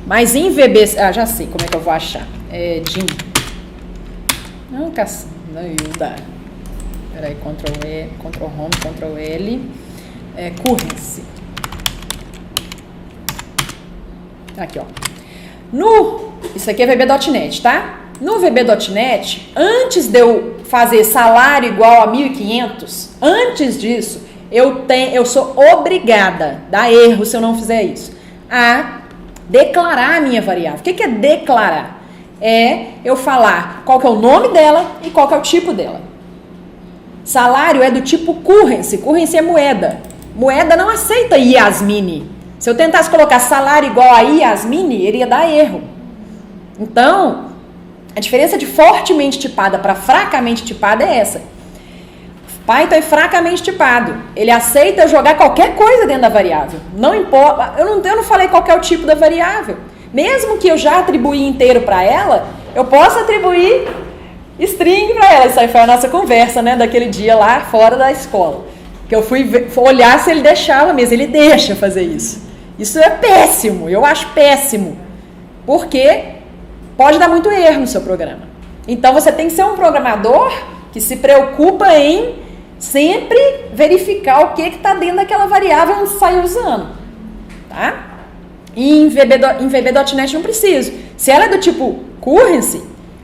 Mas em VB... já sei como é que eu vou achar. DIM. Não dá. Peraí, Ctrl E, Ctrl Home, Ctrl L. Currency. Aqui, ó. Isso aqui é VB.NET, tá? No VB.NET, antes de eu fazer salário igual a 1.500, antes disso, eu sou obrigada, dá erro se eu não fizer isso, a declarar a minha variável. O que é declarar? É eu falar qual que é o nome dela e qual que é o tipo dela. Salário é do tipo currency. Currency é moeda. Moeda não aceita Yasmine. Se eu tentasse colocar salário igual a Yasmine, iria dar erro. Então, a diferença de fortemente tipada para fracamente tipada é essa. Python é fracamente tipado. Ele aceita jogar qualquer coisa dentro da variável. Não importa. Eu não falei qual que é o tipo da variável. Mesmo que eu já atribuí inteiro para ela, eu posso atribuir string para ela. Isso aí foi a nossa conversa, né, daquele dia lá fora da escola. Que eu fui olhar se ele deixava mesmo. Ele deixa fazer isso. Isso é péssimo. Eu acho péssimo. Porque pode dar muito erro no seu programa. Então você tem que ser um programador que se preocupa em sempre verificar o que está dentro daquela variável onde sai usando. Tá? E em VB.NET não preciso. Se ela é do tipo currency,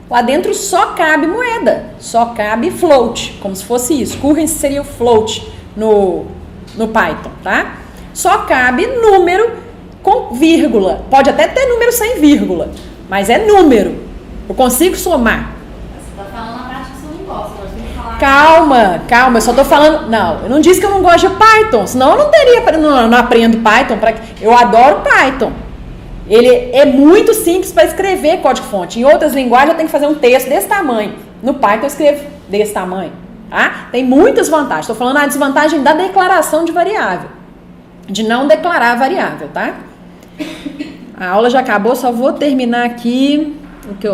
lá dentro só cabe moeda, só cabe float, como se fosse isso. Currency seria o float no Python, tá? Só cabe número com vírgula. Pode até ter número sem vírgula, mas é número. Eu consigo somar. Você está falando na prática que você não gosta, mas tem que falar. Calma, eu só tô falando. Não, eu não disse que eu não gosto de Python, senão eu não teria. Não aprendo Python. Eu adoro Python. Ele é muito simples para escrever código-fonte. Em outras linguagens eu tenho que fazer um texto desse tamanho. No Python eu escrevo desse tamanho. Tá? Tem muitas vantagens. Estou falando a desvantagem da declaração de variável. De não declarar a variável, tá? A aula já acabou, só vou terminar aqui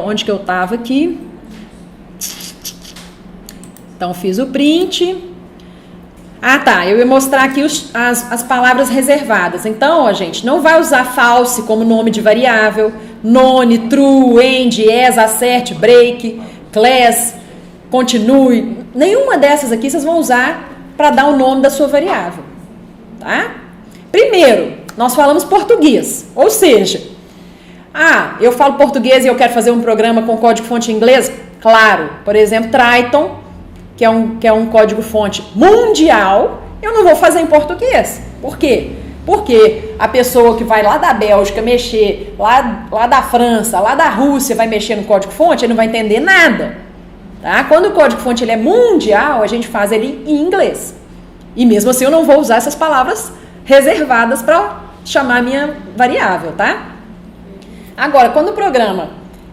onde que eu estava aqui. Então, fiz o print. Ah, tá. Eu ia mostrar aqui as palavras reservadas. Então, ó, gente, não vai usar false como nome de variável. None, true, end, as, assert, break, class, continue. Nenhuma dessas aqui vocês vão usar para dar o nome da sua variável. Tá? Primeiro, nós falamos português. Ou seja, eu falo português e eu quero fazer um programa com código-fonte em inglês? Claro. Por exemplo, Triton, que é um código-fonte mundial, eu não vou fazer em português. Por quê? Porque a pessoa que vai lá da Bélgica mexer, lá da França, lá da Rússia, vai mexer no código-fonte, ele não vai entender nada. Tá? Quando o código-fonte ele é mundial, a gente faz ele em inglês. E mesmo assim eu não vou usar essas palavras reservadas para chamar a minha variável, tá? Agora, quando o programa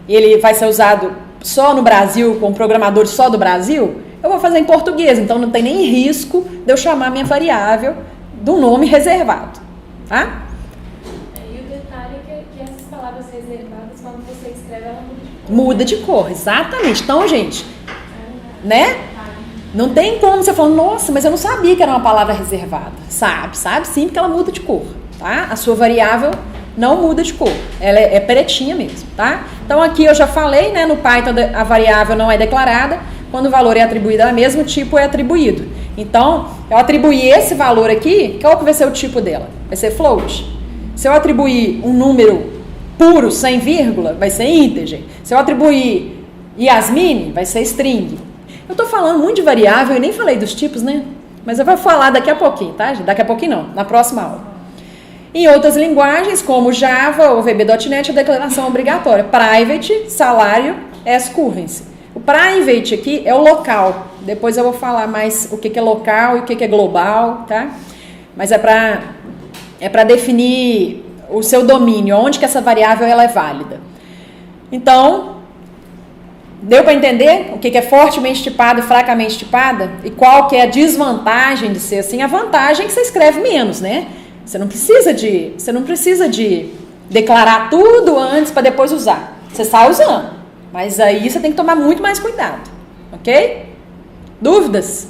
ele vai ser usado só no Brasil, com programadores só do Brasil, eu vou fazer em português, então não tem nem risco de eu chamar a minha variável do nome reservado, tá? E o detalhe é que essas palavras reservadas, quando você escreve, ela muda de cor. Muda de cor, exatamente. Então, gente, né? Não tem como você falar, nossa, mas eu não sabia que era uma palavra reservada. Sabe sim, porque ela muda de cor, tá? A sua variável não muda de cor, ela é pretinha mesmo, tá? Então aqui eu já falei, né, no Python a variável não é declarada, quando o valor é atribuído ao mesmo tipo é atribuído. Então, eu atribuir esse valor aqui, qual que vai ser o tipo dela? Vai ser float. Se eu atribuir um número puro, sem vírgula, vai ser integer. Se eu atribuir Yasmine, vai ser string. Eu tô falando muito de variável e nem falei dos tipos, né? Mas eu vou falar daqui a pouquinho, tá? Daqui a pouquinho não, na próxima aula. Em outras linguagens, como Java ou VB.NET, a declaração obrigatória. Private, salário, as currency. O private aqui é o local. Depois eu vou falar mais o que é local e o que é global, tá? Mas é para definir o seu domínio, onde que essa variável ela é válida. Então, deu para entender o que é fortemente tipada e fracamente tipada? E qual que é a desvantagem de ser assim? A vantagem é que você escreve menos, né? Você não precisa de declarar tudo antes para depois usar. Você sai usando. Mas aí você tem que tomar muito mais cuidado. Ok? Dúvidas?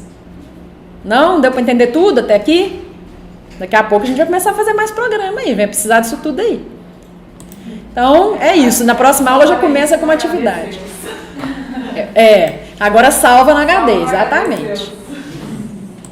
Não? Deu para entender tudo até aqui? Daqui a pouco a gente vai começar a fazer mais programa aí. Vai precisar disso tudo aí. Então, é isso. Na próxima aula já começa com uma atividade. Agora salva no HD, exatamente.